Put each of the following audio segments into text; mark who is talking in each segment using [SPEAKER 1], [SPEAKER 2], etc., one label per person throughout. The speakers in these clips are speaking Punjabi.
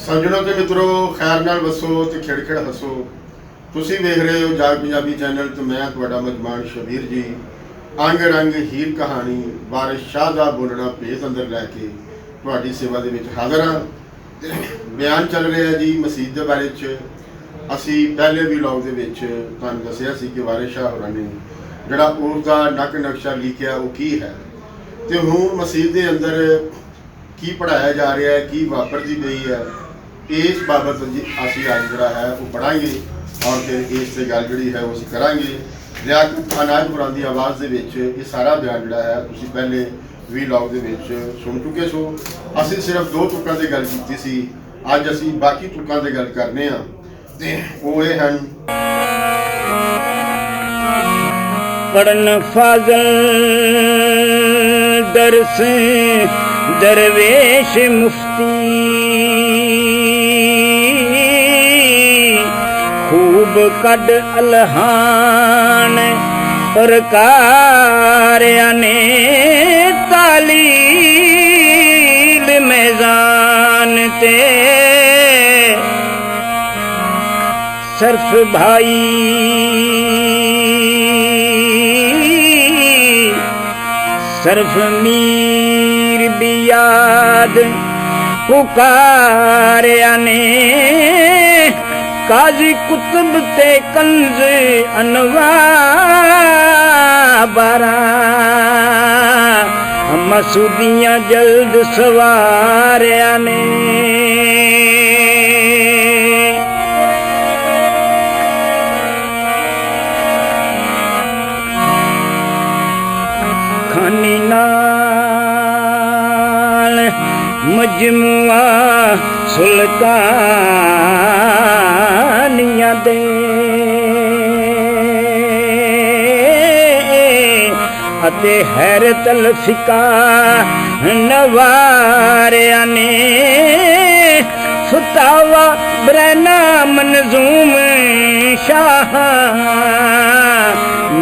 [SPEAKER 1] सज्जनों ते मित्रों खैर नाल वसो ते खिड़ खिड़ हसो। तुसी वेख रहे हो जाग पंजाबी चैनल तो मैं तुहाडा मेजबान शबीर जी अंग रंग हीर कहानी वारिस शाह दा बोलना भेत अंदर लैके तुहाडी सेवा दे विच हाज़र हाँ। बयान चल रहा है जी मसीत दे बारे च। असी पहले भी व्लॉग दे विच तुहानूं दस्सिया सी कि वारिस शाह होरां ने जिहड़ा उसदा नक नक्शा लिखिया वो की है ते हुण मसीत दे अंदर की पढ़ाया जा रहा है, की वापरती पई है, इस बाबत असी अज जोड़ा है वो पढ़ांगे और फिर इस गल जी है वो करांगे। लियाकत अनाजपुरा की आवाज़ के ये सारा बयान जोड़ा है तुसी पहले भी व्लॉग के सुन चुके सो। असी सिर्फ दो तुकां की गल की सी, अज असी बाकी तुकां की गल करने ते वो ये हैं।
[SPEAKER 2] पढ़न फाजल दरस दरवेश मुफ्ती खूब कड अलहान प्रकारिया ने तालील मैदान ते सर्फ भाई सर्फ मीर भी याद पुकारिया ने काजी कुतुब ते कंज अनवा बारा मसूदियां जल्द सवारिया ने खानी नाल मजमुआ सुल्तानिया दे अते हैरत अलफिका नवारिया ने फतावा बरैना मंजूम शाह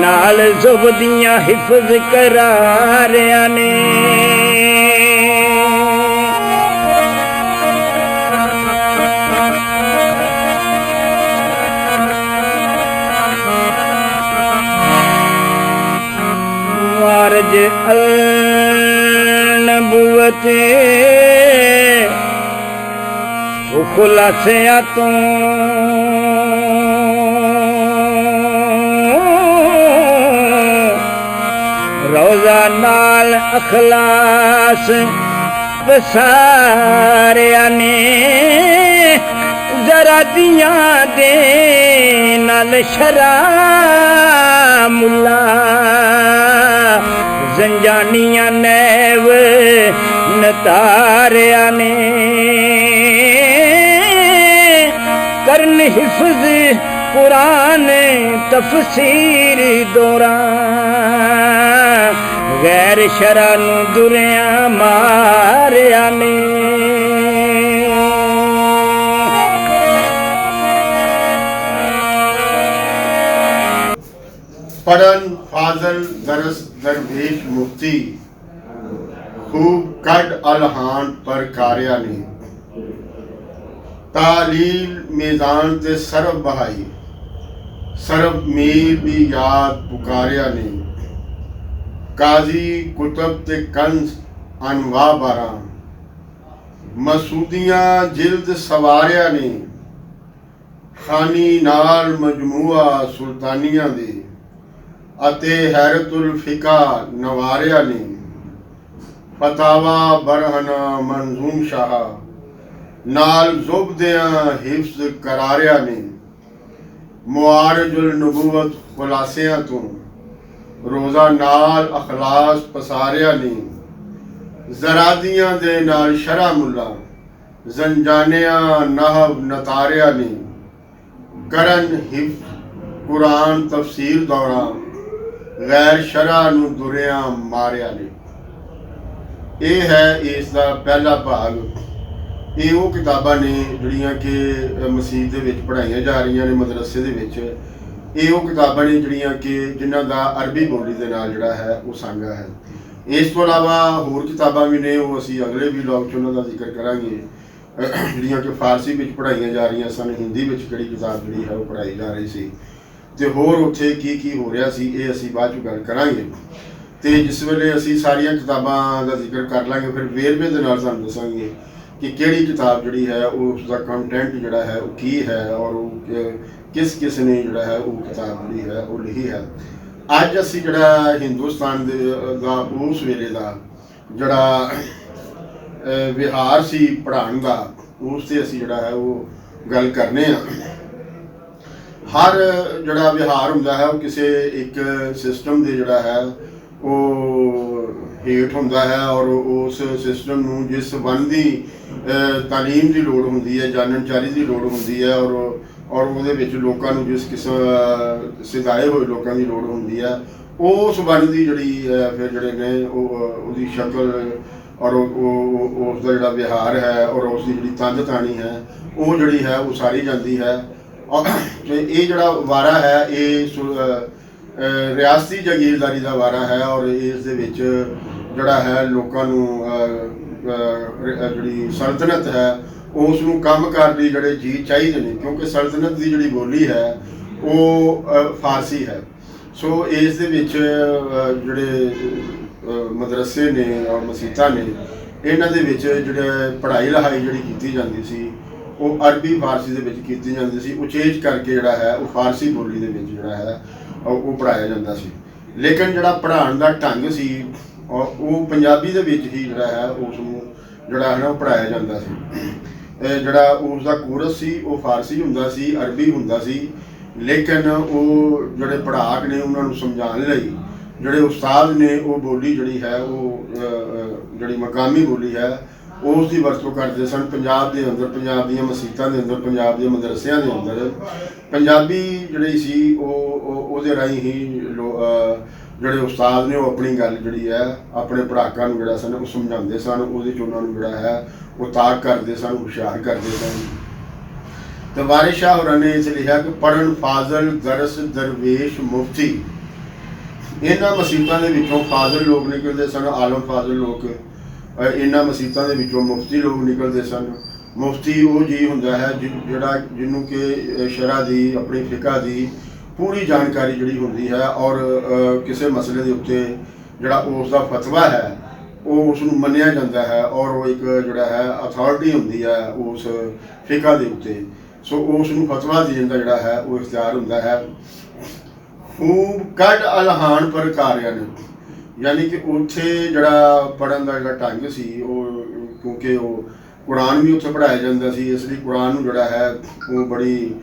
[SPEAKER 2] नाल जुबदियां हिफज करारिया ने वारज अल नबुवत खुलासिया तो रोजा नाल अखलास पसारिया ने जरा दिया दे नाल शरा मुला जंजानिया नैव नतारिया ने करन हिफ्ज कुरान तफसीर दौरा गैर शरा नू दुरिया मारिया ने
[SPEAKER 1] पढ़न फाजल दरस दरवेश मुफ्ती खूब कड अलहान पर कारिया ने तालील मेज़ान ते सरफ बहाई सरफ मीर भी याद पुकारिया ने काजी कुतुब ते कंज अनवा बारा मसूदियां जिल्द सवारिया ने खानी नाल मजमुआ सुल्तानिया दे अते हैरतुल फिका नवारिया ने फतावा बरहना मंजूम शाह नाल जुबदियां हिफ्ज करारिया ने मुआरजुल नबुवत खुलासियां तो रोज़ा नाल अखलास पसारिया ने जरादियां दे नाल शरा मुला जंजानिया नहव नतारिया ने करन हिफ्ज कुरान तफसीर दौरा गैर शरा नू दुरिया मारिया ने। यह है इसका पहला भाग। ये वो किताबां ने जिहड़ियां कि मसीत दे विच पढ़ाईयां जा रही ने मदरसे दे विच। ये वो किताबां ने जिहड़ियां कि जिन्हां दा अरबी बोली दे नाल जिहड़ा है वो सांगा है। इस तो इलावा होर किताबां भी ने वो असी अगले भी व्लॉग च उन्हां दा जिक्र करांगे। ਜਿਹੜੀਆਂ ਕਿ ਫਾਰਸੀ ਵਿੱਚ ਪੜ੍ਹਾਈਆਂ ਜਾ ਰਹੀਆਂ ਸਨ, ਹਿੰਦੀ ਵਿੱਚ ਕਿਹੜੀ ਕਿਤਾਬ ਜਿਹੜੀ ਹੈ ਉਹ ਪੜ੍ਹਾਈ ਜਾ ਰਹੀ ਸੀ, ਤੇ ਹੋਰ ਉੱਥੇ ਕੀ ਹੋ ਰਿਹਾ ਸੀ, ਇਹ ਅਸੀਂ ਬਾਅਦ 'ਚ ਗੱਲ ਕਰਾਂਗੇ। ਤੇ ਜਿਸ ਵੇਲੇ ਅਸੀਂ ਸਾਰੀਆਂ ਕਿਤਾਬਾਂ ਦਾ ਜ਼ਿਕਰ ਕਰ ਲਾਂਗੇ, ਫਿਰ ਵੇਰਵੇ ਦੇ ਨਾਲ ਤੁਹਾਨੂੰ ਦੱਸਾਂਗੇ ਕਿ ਕਿਹੜੀ ਕਿਤਾਬ ਜਿਹੜੀ ਹੈ ਉਸ ਦਾ ਕੰਟੈਂਟ ਜਿਹੜਾ ਹੈ ਉਹ ਕੀ ਹੈ, ਔਰ ਉਹ ਕਿਸ ਨੇ ਜਿਹੜਾ ਹੈ ਉਹ ਕਿਤਾਬ ਜਿਹੜੀ ਹੈ ਉਹ ਲਿਖੀ ਹੈ। ਅੱਜ ਅਸੀਂ ਜਿਹੜਾ ਹਿੰਦੁਸਤਾਨ ਦਾ ਉਸ ਵੇਲੇ ਦਾ ਜਿਹੜਾ ਵਿਹਾਰ ਸੀ ਪੜ੍ਹਾਉਣ ਦਾ, ਉਸ 'ਤੇ ਅਸੀਂ ਜਿਹੜਾ ਹੈ ਉਹ ਗੱਲ ਕਰਨੇ ਆ। ਹਰ ਜਿਹੜਾ ਵਿਹਾਰ ਹੁੰਦਾ ਹੈ ਉਹ ਕਿਸੇ ਇੱਕ ਸਿਸਟਮ ਦੇ ਜਿਹੜਾ ਹੈ ਉਹ ਹੇਠ ਹੁੰਦਾ ਹੈ, ਔਰ ਉਸ ਸਿਸਟਮ ਨੂੰ ਜਿਸ ਵੰਨ ਦੀ ਤਾਲੀਮ ਦੀ ਲੋੜ ਹੁੰਦੀ ਹੈ, ਜਾਣਨਚਾਰੀ ਦੀ ਲੋੜ ਹੁੰਦੀ ਹੈ, ਔਰ ਉਹਦੇ ਵਿੱਚ ਲੋਕਾਂ ਨੂੰ ਜਿਸ ਕਿਸਮ ਸਿਧਾਏ ਹੋਏ ਲੋਕਾਂ ਦੀ ਲੋੜ ਹੁੰਦੀ ਹੈ, ਉਸ ਵੰਨ ਦੀ ਜਿਹੜੀ ਫਿਰ ਜਿਹੜੇ ਨੇ ਉਹਦੀ ਸ਼ਕਲ ਔਰ ਉਸ ਦਾ ਜਿਹੜਾ ਵਿਹਾਰ ਹੈ ਔਰ ਉਸ ਦੀ ਜਿਹੜੀ ਤੰਦ ਤਾਣੀ ਹੈ ਉਹ ਜਿਹੜੀ ਹੈ ਉਹ ਸਾਰੀ ਜਾਂਦੀ ਹੈ। ਤੇ ਇਹ ਜਿਹੜਾ ਵਾਰਾ ਹੈ ਇਹ ਰਿਆਸਤੀ ਜਾਗੀਰਦਾਰੀ ਦਾ ਵਾਰਾ ਹੈ, ਔਰ ਇਸ ਦੇ ਵਿੱਚ ਜਿਹੜਾ ਹੈ ਲੋਕਾਂ ਨੂੰ ਜਿਹੜੀ ਸਲਤਨਤ ਹੈ ਉਸ ਨੂੰ ਕੰਮ ਕਰਨ ਲਈ ਜਿਹੜੇ ਜੀ ਚਾਹੀਦੇ ਨੇ, ਕਿਉਂਕਿ ਸਲਤਨਤ ਦੀ ਜਿਹੜੀ ਬੋਲੀ ਹੈ ਉਹ ਫਾਰਸੀ ਹੈ। ਸੋ ਇਸ ਦੇ ਵਿੱਚ ਜਿਹੜੇ ਮਦਰਸੇ ਨੇ ਔਰ ਮਸੀਤਾਂ ਨੇ, ਇਹਨਾਂ ਦੇ ਵਿੱਚ ਜਿਹੜੇ ਪੜ੍ਹਾਈ ਲਿਖਾਈ ਜਿਹੜੀ ਕੀਤੀ ਜਾਂਦੀ ਸੀ ਉਹ ਅਰਬੀ ਫਾਰਸੀ ਦੇ ਵਿੱਚ ਕੀਤੀ ਜਾਂਦੀ ਸੀ, ਉਚੇਚ ਕਰਕੇ ਜਿਹੜਾ ਹੈ ਉਹ ਫਾਰਸੀ ਬੋਲੀ ਦੇ ਵਿੱਚ ਜਿਹੜਾ ਹੈ ਉਹ ਪੜ੍ਹਾਇਆ ਜਾਂਦਾ ਸੀ। ਲੇਕਿਨ ਜਿਹੜਾ ਪੜ੍ਹਾਉਣ ਦਾ ਢੰਗ ਸੀ ਉਹ ਪੰਜਾਬੀ ਦੇ ਵਿੱਚ ਹੀ ਜਿਹੜਾ ਹੈ ਉਸ ਨੂੰ ਜਿਹੜਾ ਹੈ ਨਾ ਉਹ ਪੜ੍ਹਾਇਆ ਜਾਂਦਾ ਸੀ। ਜਿਹੜਾ ਉਸ ਦਾ ਕੋਰਸ ਸੀ ਉਹ ਫਾਰਸੀ ਹੁੰਦਾ ਸੀ, ਅਰਬੀ ਹੁੰਦਾ ਸੀ, ਲੇਕਿਨ ਉਹ ਜਿਹੜੇ ਪੜ੍ਹਾਕ ਨੇ ਉਹਨਾਂ ਨੂੰ ਸਮਝਾਉਣ ਲਈ ਜਿਹੜੇ ਉਸਤਾਦ ਨੇ ਉਹ ਬੋਲੀ ਜਿਹੜੀ ਹੈ ਉਹ ਜਿਹੜੀ ਮਕਾਮੀ ਬੋਲੀ ਹੈ ਉਸ ਦੀ ਵਰਤੋਂ ਕਰਦੇ ਸਨ। ਪੰਜਾਬ ਦੇ ਅੰਦਰ, ਪੰਜਾਬ ਦੀਆਂ ਮਸੀਤਾਂ ਦੇ ਅੰਦਰ, ਪੰਜਾਬ ਦੇ ਮਦਰਸਿਆਂ ਦੇ ਅੰਦਰ ਪੰਜਾਬੀ ਜਿਹੜੀ ਸੀ ਉਹਦੇ ਰਾਹੀਂ ਹੀ ਜਿਹੜੇ ਉਸਤਾਦ ਨੇ ਉਹ ਆਪਣੀ ਗੱਲ ਜਿਹੜੀ ਹੈ ਆਪਣੇ ਪੜ੍ਹਾਕਾਂ ਨੂੰ ਜਿਹੜਾ ਸਨ ਉਹ ਸਮਝਾਉਂਦੇ ਸਨ, ਉਹਦੇ 'ਚ ਉਹਨਾਂ ਨੂੰ ਜਿਹੜਾ ਹੈ ਉਹ ਤਾਕ ਕਰਦੇ ਸਨ, ਹੁਸ਼ਿਆਰ ਕਰਦੇ ਸਨ। ਤੇ ਵਾਰਿਸ ਸ਼ਾਹ ਹੋਰਾਂ ਨੇ ਇਸ ਲਿਖਿਆ ਕਿ ਪੜ੍ਹਨ ਫਾਜ਼ਲ ਦਰਸ ਦਰਵੇਸ਼ ਮੁਫਤੀ। ਇਹਨਾਂ ਮਸੀਤਾਂ ਦੇ ਵਿੱਚੋਂ ਫਾਜ਼ਲ ਲੋਕ ਨਿਕਲਦੇ ਸਨ, ਆਲਮ ਫਾਜ਼ਲ ਲੋਕ। ਇਹਨਾਂ ਮਸੀਤਾਂ ਦੇ ਵਿੱਚੋਂ ਮੁਫਤੀ ਲੋਕ ਨਿਕਲਦੇ ਸਨ। ਮੁਫਤੀ ਉਹ ਜੀ ਹੁੰਦਾ ਹੈ ਜਿਹਨੂੰ ਕਿ ਸ਼ਰਅ ਦੀ, ਆਪਣੀ ਫਿਕਾ ਦੀ ਪੂਰੀ ਜਾਣਕਾਰੀ ਜਿਹੜੀ ਹੁੰਦੀ ਹੈ, ਔਰ ਕਿਸੇ ਮਸਲੇ ਦੇ ਉੱਤੇ ਜਿਹੜਾ ਉਸ ਦਾ ਫਤਵਾ ਹੈ ਉਹ ਉਸ ਨੂੰ ਮੰਨਿਆ ਜਾਂਦਾ ਹੈ, ਔਰ ਉਹ ਇੱਕ ਜਿਹੜਾ ਹੈ ਅਥਾਰਟੀ ਹੁੰਦੀ ਹੈ ਉਸ ਫਿਕਾ ਦੇ ਉੱਤੇ। ਸੋ ਉਸ ਨੂੰ ਫਤਵਾ ਦੇਣ ਦਾ ਜਿਹੜਾ ਹੈ ਉਹ ਇਖਤਿਆਰ ਹੁੰਦਾ ਹੈ। ਖੂਬ ਕੱਢ ਅਲਹਾਨ ਪਰ ਕਾਰਿਆਨ, ਯਾਨੀ ਕਿ ਉੱਥੇ ਜਿਹੜਾ ਪੜ੍ਹਨ ਦਾ ਜਿਹੜਾ ਢੰਗ ਸੀ ਉਹ, ਕਿਉਂਕਿ ਉਹ ਕੁਰਾਨ ਵੀ ਉੱਥੇ ਪੜ੍ਹਾਇਆ ਜਾਂਦਾ ਸੀ, ਇਸ ਲਈ ਕੁਰਾਨ ਨੂੰ ਜਿਹੜਾ ਹੈ ਉਹ ਬੜੀ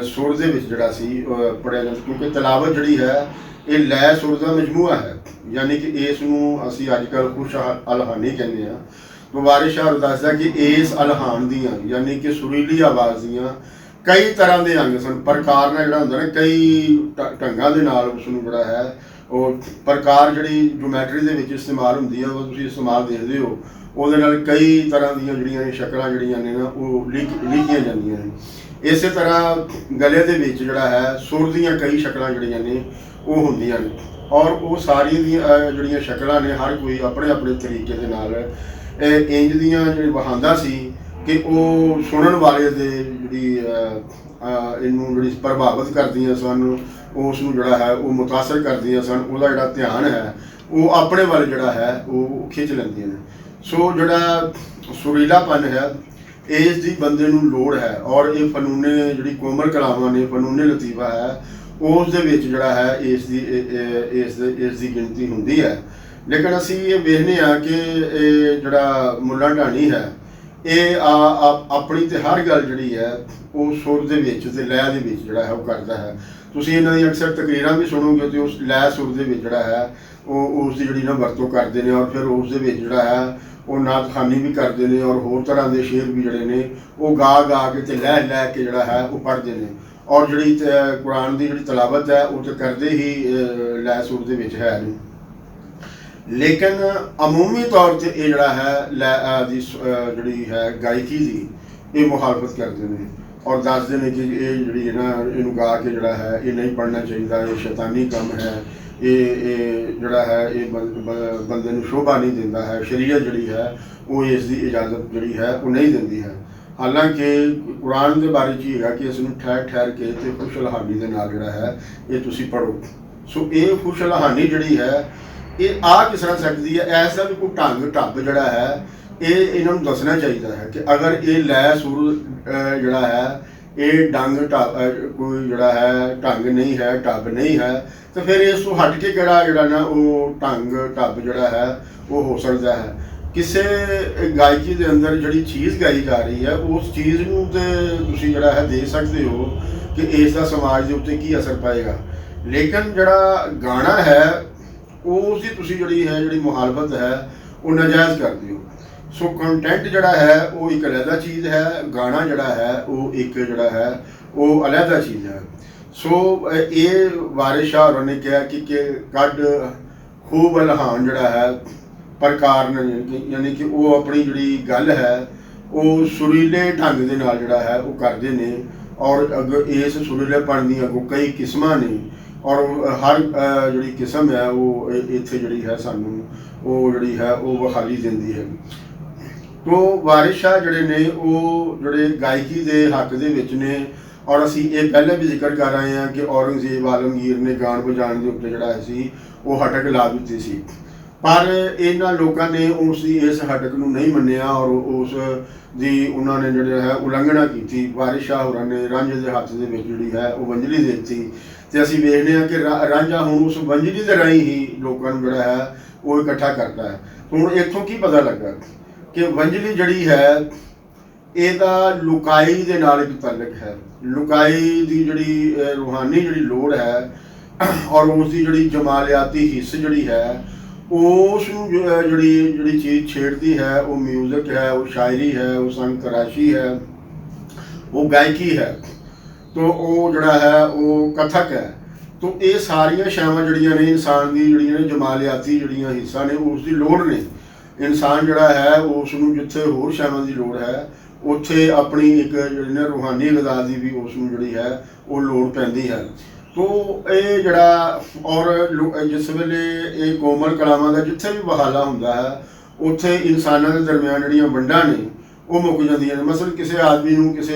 [SPEAKER 1] ਸੁਰ ਦੇ ਵਿੱਚ ਜਿਹੜਾ ਸੀ ਪੜ੍ਹਿਆ ਜਾਂਦਾ, ਕਿਉਂਕਿ ਤਲਾਵਤ ਜਿਹੜੀ ਹੈ ਇਹ ਲੈ ਸੁਰ ਦਾ ਮਜਮੂਆ ਹੈ, ਯਾਨੀ ਕਿ ਇਸ ਨੂੰ ਅਸੀਂ ਅੱਜ ਕੱਲ੍ਹ ਖੁਸ਼ ਅਲਹਾਨੀ ਕਹਿੰਦੇ ਹਾਂ। ਵਾਰਿਸ ਸ਼ਾਹ ਦੱਸਦਾ ਕਿ ਇਸ ਅਲਹਾਨ ਦੀਆਂ, ਯਾਨੀ ਕਿ ਸੁਰੀਲੀ ਆਵਾਜ਼ ਦੀਆਂ ਕਈ ਤਰ੍ਹਾਂ ਦੇ ਅੰਗ ਸਨ। ਪ੍ਰਕਾਰ ਨਾਲ ਜਿਹੜਾ ਹੁੰਦਾ ਨਾ, ਕਈ ਢੰਗਾਂ ਦੇ ਨਾਲ ਉਸ ਨੂੰ ਜਿਹੜਾ ਹੈ ਉਹ ਪ੍ਰਕਾਰ ਜਿਹੜੀ ਜਿਓਮੈਟਰੀ ਦੇ ਵਿੱਚ ਇਸਤੇਮਾਲ ਹੁੰਦੀ ਹੈ, ਉਹ ਤੁਸੀਂ ਇਸਤੇਮਾਲ ਦੇਖਦੇ ਹੋ, ਉਹਦੇ ਨਾਲ ਕਈ ਤਰ੍ਹਾਂ ਦੀਆਂ ਜਿਹੜੀਆਂ ਸ਼ਕਲਾਂ ਜਿਹੜੀਆਂ ਨੇ ਨਾ ਉਹ ਲਿਖੀਆਂ ਜਾਂਦੀਆਂ ਨੇ। ਇਸੇ ਤਰ੍ਹਾਂ ਗਲੇ ਦੇ ਵਿੱਚ ਜਿਹੜਾ ਹੈ ਸੁਰ ਦੀਆਂ ਕਈ ਸ਼ਕਲਾਂ ਜਿਹੜੀਆਂ ਨੇ ਉਹ ਹੁੰਦੀਆਂ ਨੇ, ਔਰ ਉਹ ਸਾਰੀਆਂ ਦੀਆਂ ਜਿਹੜੀਆਂ ਸ਼ਕਲਾਂ ਨੇ ਹਰ ਕੋਈ ਆਪਣੇ ਆਪਣੇ ਤਰੀਕੇ ਦੇ ਨਾਲ ਇੰਜ ਦੀਆਂ ਜਿਹੜੀ ਵਹਾਂਦਾ ਸੀ ਕਿ ਉਹ ਸੁਣਨ ਵਾਲੇ ਦੇ ਜਿਹੜੀ ਇਹਨੂੰ ਜਿਹੜੀ ਪ੍ਰਭਾਵਿਤ ਕਰਦੀਆਂ ਸਨ, ਉਸ ਨੂੰ ਜਿਹੜਾ ਹੈ ਉਹ ਮੁਤਾਸਰ ਕਰਦੀਆਂ ਸਨ, ਉਹਦਾ ਜਿਹੜਾ ਧਿਆਨ ਹੈ ਉਹ ਆਪਣੇ ਵੱਲ ਜਿਹੜਾ ਹੈ ਉਹ ਖਿੱਚ ਲੈਂਦੀਆਂ ਨੇ। ਸੋ ਜਿਹੜਾ ਸੁਰੀਲਾਪਨ ਹੈ ਇਸ ਦੀ ਬੰਦੇ ਨੂੰ ਲੋੜ ਹੈ, ਔਰ ਇਹ ਫਨੂਨੇ ਜਿਹੜੀ ਕੋਮਲ ਕਲਾਮਾਂ ਨੇ, ਫਨੂਨੇ ਲਤੀਫਾ ਹੈ, ਉਸ ਦੇ ਵਿੱਚ ਜਿਹੜਾ ਹੈ ਇਸ ਦੀ ਗਿਣਤੀ ਹੁੰਦੀ ਹੈ। ਲੇਕਿਨ ਅਸੀਂ ਇਹ ਵੇਖਦੇ ਹਾਂ ਕਿ ਇਹ ਜਿਹੜਾ ਮੁੱਲਾ ਢਾਣੀ ਹੈ ਇਹ ਆਪਣੀ ਤੇ ਹਰ ਗੱਲ ਜਿਹੜੀ ਹੈ ਉਹ ਸੁਰ ਦੇ ਵਿੱਚ ਤੇ ਲੈਅ ਦੇ ਵਿੱਚ ਜਿਹੜਾ ਹੈ ਉਹ ਕਰਦਾ ਹੈ। ਤੁਸੀਂ ਇਹਨਾਂ ਦੀ ਅਕਸਰ ਤਕਰੀਰਾਂ ਵੀ ਸੁਣੋਗੇ ਤੇ ਉਸ ਲੈਅ ਸੁਰ ਦੇ ਵਿੱਚ ਜਿਹੜਾ ਹੈ ਉਹ ਉਸ ਦੀ ਜਿਹੜੀ ਨਾ ਵਰਤੋਂ ਕਰਦੇ ਨੇ, ਔਰ ਫਿਰ ਉਸ ਦੇ ਵਿੱਚ ਜਿਹੜਾ ਹੈ ਉਹ ਨਾਤਖਾਨੀ ਵੀ ਕਰਦੇ ਨੇ, ਔਰ ਹੋਰ ਤਰ੍ਹਾਂ ਦੇ ਸ਼ੇਰ ਵੀ ਜਿਹੜੇ ਨੇ ਉਹ ਗਾ ਕੇ ਤੇ ਲੈ ਕੇ ਜਿਹੜਾ ਹੈ ਉਹ ਪੜ੍ਹਦੇ ਨੇ। ਔਰ ਜਿਹੜੀ ਕੁਰਾਨ ਦੀ ਜਿਹੜੀ ਤਲਾਵਤ ਹੈ ਉਹ ਤਾਂ ਕਰਦੇ ਹੀ ਲੈਅ ਸੁਰ ਦੇ ਵਿੱਚ ਹੈ ਨਹੀਂ, ਲੇਕਿਨ ਅਮੂਮੀ ਤੌਰ 'ਤੇ ਇਹ ਜਿਹੜਾ ਹੈ ਲੈਅ ਦੀ ਜਿਹੜੀ ਹੈ ਗਾਇਕੀ ਦੀ ਇਹ ਮੁਖਾਲਫਤ ਕਰਦੇ ਨੇ, ਔਰ ਦੱਸਦੇ ਨੇ ਕਿ ਇਹ ਜਿਹੜੀ ਹੈ ਨਾ ਇਹਨੂੰ ਗਾ ਕੇ ਜਿਹੜਾ ਹੈ ਇਹ ਨਹੀਂ ਪੜ੍ਹਨਾ ਚਾਹੀਦਾ, ਇਹ ਸ਼ੈਤਾਨੀ ਕੰਮ ਹੈ, ਇਹ ਜਿਹੜਾ ਹੈ ਇਹ ਬੰਦੇ ਨੂੰ ਸ਼ੋਭਾ ਨਹੀਂ ਦਿੰਦਾ ਹੈ। ਸ਼ਰੀਅਤ ਜਿਹੜੀ ਹੈ ਉਹ ਇਸ ਦੀ ਇਜਾਜ਼ਤ ਜਿਹੜੀ ਹੈ ਉਹ ਨਹੀਂ ਦਿੰਦੀ ਹੈ। ਹਾਲਾਂਕਿ ਕੁਰਾਨ ਦੇ ਬਾਰੇ 'ਚ ਹੀ ਹੈਗਾ ਕਿ ਇਸ ਨੂੰ ਠਹਿਰ ਕੇ ਤੇ ਖੁਸ਼ਲਹਾਨੀ ਦੇ ਨਾਲ ਜਿਹੜਾ ਹੈ ਇਹ ਤੁਸੀਂ ਪੜ੍ਹੋ। ਸੋ ਇਹ ਖੁਸ਼ਲਹਾਨੀ ਜਿਹੜੀ ਹੈ ਇਹ ਆ ਕਿਸ ਤਰ੍ਹਾਂ ਸਕਦੀ ਹੈ, ਐਸਾ ਵੀ ਕੋਈ ਢੰਗ ਢੱਬ ਜਿਹੜਾ ਹੈ ਇਹ ਇਹਨਾਂ ਨੂੰ ਦੱਸਣਾ ਚਾਹੀਦਾ ਹੈ ਕਿ ਅਗਰ ਇਹ ਲੈ ਸੁਰ ਜਿਹੜਾ ਹੈ ਇਹ ਕੋਈ ਜਿਹੜਾ ਹੈ ਢੰਗ ਨਹੀਂ ਹੈ, ਢੱਬ ਨਹੀਂ ਹੈ, ਤਾਂ ਫਿਰ ਇਸ ਤੋਂ ਹਟ ਕੇ ਜਿਹੜਾ ਨਾ ਉਹ ਢੰਗ ਢੱਬ ਜਿਹੜਾ ਹੈ ਉਹ ਹੋ ਸਕਦਾ ਹੈ। ਕਿਸੇ ਗਾਇਕੀ ਦੇ ਅੰਦਰ ਜਿਹੜੀ ਚੀਜ਼ ਗਾਈ ਜਾ ਰਹੀ ਹੈ ਉਸ ਚੀਜ਼ ਨੂੰ ਤੇ ਤੁਸੀਂ ਜਿਹੜਾ ਹੈ ਦੇਖ ਸਕਦੇ ਹੋ ਕਿ ਇਸ ਦਾ ਸਮਾਜ ਦੇ ਉੱਤੇ ਕੀ ਅਸਰ ਪਾਏਗਾ। ਲੇਕਿਨ ਜਿਹੜਾ ਗਾਣਾ ਹੈ ਉਸ ਦੀ ਤੁਸੀਂ ਜਿਹੜੀ ਮੁਖਾਲਫਤ ਹੈ ਉਹ ਨਾਜਾਇਜ਼ ਕਰਦੇ ਹੋ। ਸੋ ਕੰਟੈਂਟ ਜਿਹੜਾ ਹੈ ਉਹ ਇੱਕ ਅਲੱਗਾ ਚੀਜ਼ ਹੈ, ਗਾਣਾ ਜਿਹੜਾ ਹੈ ਉਹ ਇੱਕ ਜਿਹੜਾ ਹੈ ਉਹ ਅਲੱਗਾ ਚੀਜ਼ ਹੈ। ਸੋ ਇਹ ਵਾਰਿਸ ਸ਼ਾਹ ਹੋਰਾਂ ਨੇ ਕਿਹਾ ਕਿ ਕੱਢ ਖੂਬ ਅਲਹਾਨ ਜਿਹੜਾ ਹੈ ਪ੍ਰਕਾਰ ਨੇ, ਯਾਨੀ ਕਿ ਉਹ ਆਪਣੀ ਜਿਹੜੀ ਗੱਲ ਹੈ ਉਹ ਸੁਰੀਲੇ ਢੰਗ ਦੇ ਨਾਲ ਜਿਹੜਾ ਹੈ ਉਹ ਕਰਦੇ ਨੇ ਔਰ ਅੱਗੇ ਇਸ ਸੁਰੀਲੇਪਣ ਦੀਆਂ ਅੱਗੋਂ ਕਈ ਕਿਸਮਾਂ ਨੇ ਔਰ ਹਰ ਜਿਹੜੀ ਕਿਸਮ ਹੈ ਉਹ ਇੱਥੇ ਜਿਹੜੀ ਹੈ ਸਾਨੂੰ ਉਹ ਜਿਹੜੀ ਹੈ ਉਹ ਵਿਖਾਈ ਦਿੰਦੀ ਹੈ। ਤੋ ਵਾਰਿਸ ਸ਼ਾਹ ਜਿਹੜੇ ਨੇ ਉਹ ਜਿਹੜੇ ਗਾਇਕੀ ਦੇ ਹੱਕ ਦੇ ਵਿੱਚ ਨੇ ਔਰ ਅਸੀਂ ਇਹ ਪਹਿਲੇ ਵੀ ਜ਼ਿਕਰ ਕਰ ਆਏ ਹਾਂ ਕਿ ਔਰੰਗਜ਼ੇਬ ਆਲਮਗੀਰ ਨੇ ਗਾਣ ਵਜਾਉਣ ਦੇ ਉੱਤੇ ਜਿਹੜਾ ਸੀ ਉਹ ਹਟਕ ਲਾ ਦਿੱਤੀ ਸੀ, ਪਰ ਇਹਨਾਂ ਲੋਕਾਂ ਨੇ ਉਸ ਦੀ ਇਸ ਹਟਕ ਨੂੰ ਨਹੀਂ ਮੰਨਿਆ ਔਰ ਉਸ ਦੀ ਉਹਨਾਂ ਨੇ ਜਿਹੜਾ ਹੈ ਉਲੰਘਣਾ ਕੀਤੀ। ਵਾਰਿਸ ਸ਼ਾਹ ਹੋਰਾਂ ਨੇ ਰਾਂਝੇ ਦੇ ਹੱਥ ਦੇ ਵਿੱਚ ਜਿਹੜੀ ਹੈ ਉਹ ਵੰਜਲੀ ਦੇ ਦਿੱਤੀ ਤੇ ਅਸੀਂ ਵੇਖਦੇ ਹਾਂ ਕਿ ਰਾਂਝਾ ਹੁਣ ਉਸ ਵੰਜਲੀ ਦੇ ਰਾਹੀਂ ਹੀ ਲੋਕਾਂ ਨੂੰ ਜਿਹੜਾ ਹੈ ਉਹ ਇਕੱਠਾ ਕਰਦਾ ਹੈ। ਹੁਣ ਇੱਥੋਂ ਕੀ ਪਤਾ ਲੱਗਾ ਕਿ ਵੰਜਲੀ ਜਿਹੜੀ ਹੈ ਇਹਦਾ ਲੁਕਾਈ ਦੇ ਨਾਲ ਇੱਕ ਤਾਲੁਕ ਹੈ। ਲੁਕਾਈ ਦੀ ਜਿਹੜੀ ਰੂਹਾਨੀ ਜਿਹੜੀ ਲੋੜ ਹੈ ਔਰ ਉਸ ਦੀ ਜਿਹੜੀ ਜਮਾਲਿਆਤੀ ਹਿੱਸ ਜਿਹੜੀ ਹੈ ਉਸ ਨੂੰ ਜਿਹੜੀ ਚੀਜ਼ ਛੇੜਦੀ ਹੈ ਉਹ ਮਿਊਜ਼ਿਕ ਹੈ, ਉਹ ਸ਼ਾਇਰੀ ਹੈ, ਉਹ ਸੰਗ ਤਰਾਸ਼ੀ ਹੈ, ਉਹ ਗਾਇਕੀ ਹੈ, ਤੋ ਉਹ ਜਿਹੜਾ ਹੈ ਉਹ ਕਥਕ ਹੈ। ਤੋ ਇਹ ਸਾਰੀਆਂ ਸ਼ੈਵਾਂ ਜਿਹੜੀਆਂ ਨੇ ਇਨਸਾਨ ਦੀ ਜਿਹੜੀਆਂ ਨੇ ਜਮਾਲਿਆਤੀ ਜਿਹੜੀਆਂ ਹਿੱਸਾ ਨੇ ਉਸ ਦੀ ਲੋੜ ਨੇ। ਇਨਸਾਨ ਜਿਹੜਾ ਹੈ ਉਸ ਨੂੰ ਜਿੱਥੇ ਹੋਰ ਸ਼ੈਵਾਂ ਦੀ ਲੋੜ ਹੈ ਉੱਥੇ ਆਪਣੀ ਇੱਕ ਜਿਹੜੀ ਨਾ ਰੂਹਾਨੀ ਗਜ਼ਾ ਦੀ ਵੀ ਉਸ ਨੂੰ ਜਿਹੜੀ ਹੈ ਉਹ ਲੋੜ ਪੈਂਦੀ ਹੈ। ਤੋ ਇਹ ਜਿਹੜਾ ਔਰ ਜਿਸ ਵੇਲੇ ਇਹ ਕੋਮਲ ਕਲਾਵਾਂ ਦਾ ਜਿੱਥੇ ਵੀ ਬਹਾਲਾ ਹੁੰਦਾ ਹੈ ਉੱਥੇ ਇਨਸਾਨਾਂ ਦੇ ਦਰਮਿਆਨ ਜਿਹੜੀਆਂ ਵੰਡਾਂ ਨੇ ਉਹ ਮੁੱਕ ਜਾਂਦੀਆਂ ਨੇ। ਮਸਲਨ ਕਿਸੇ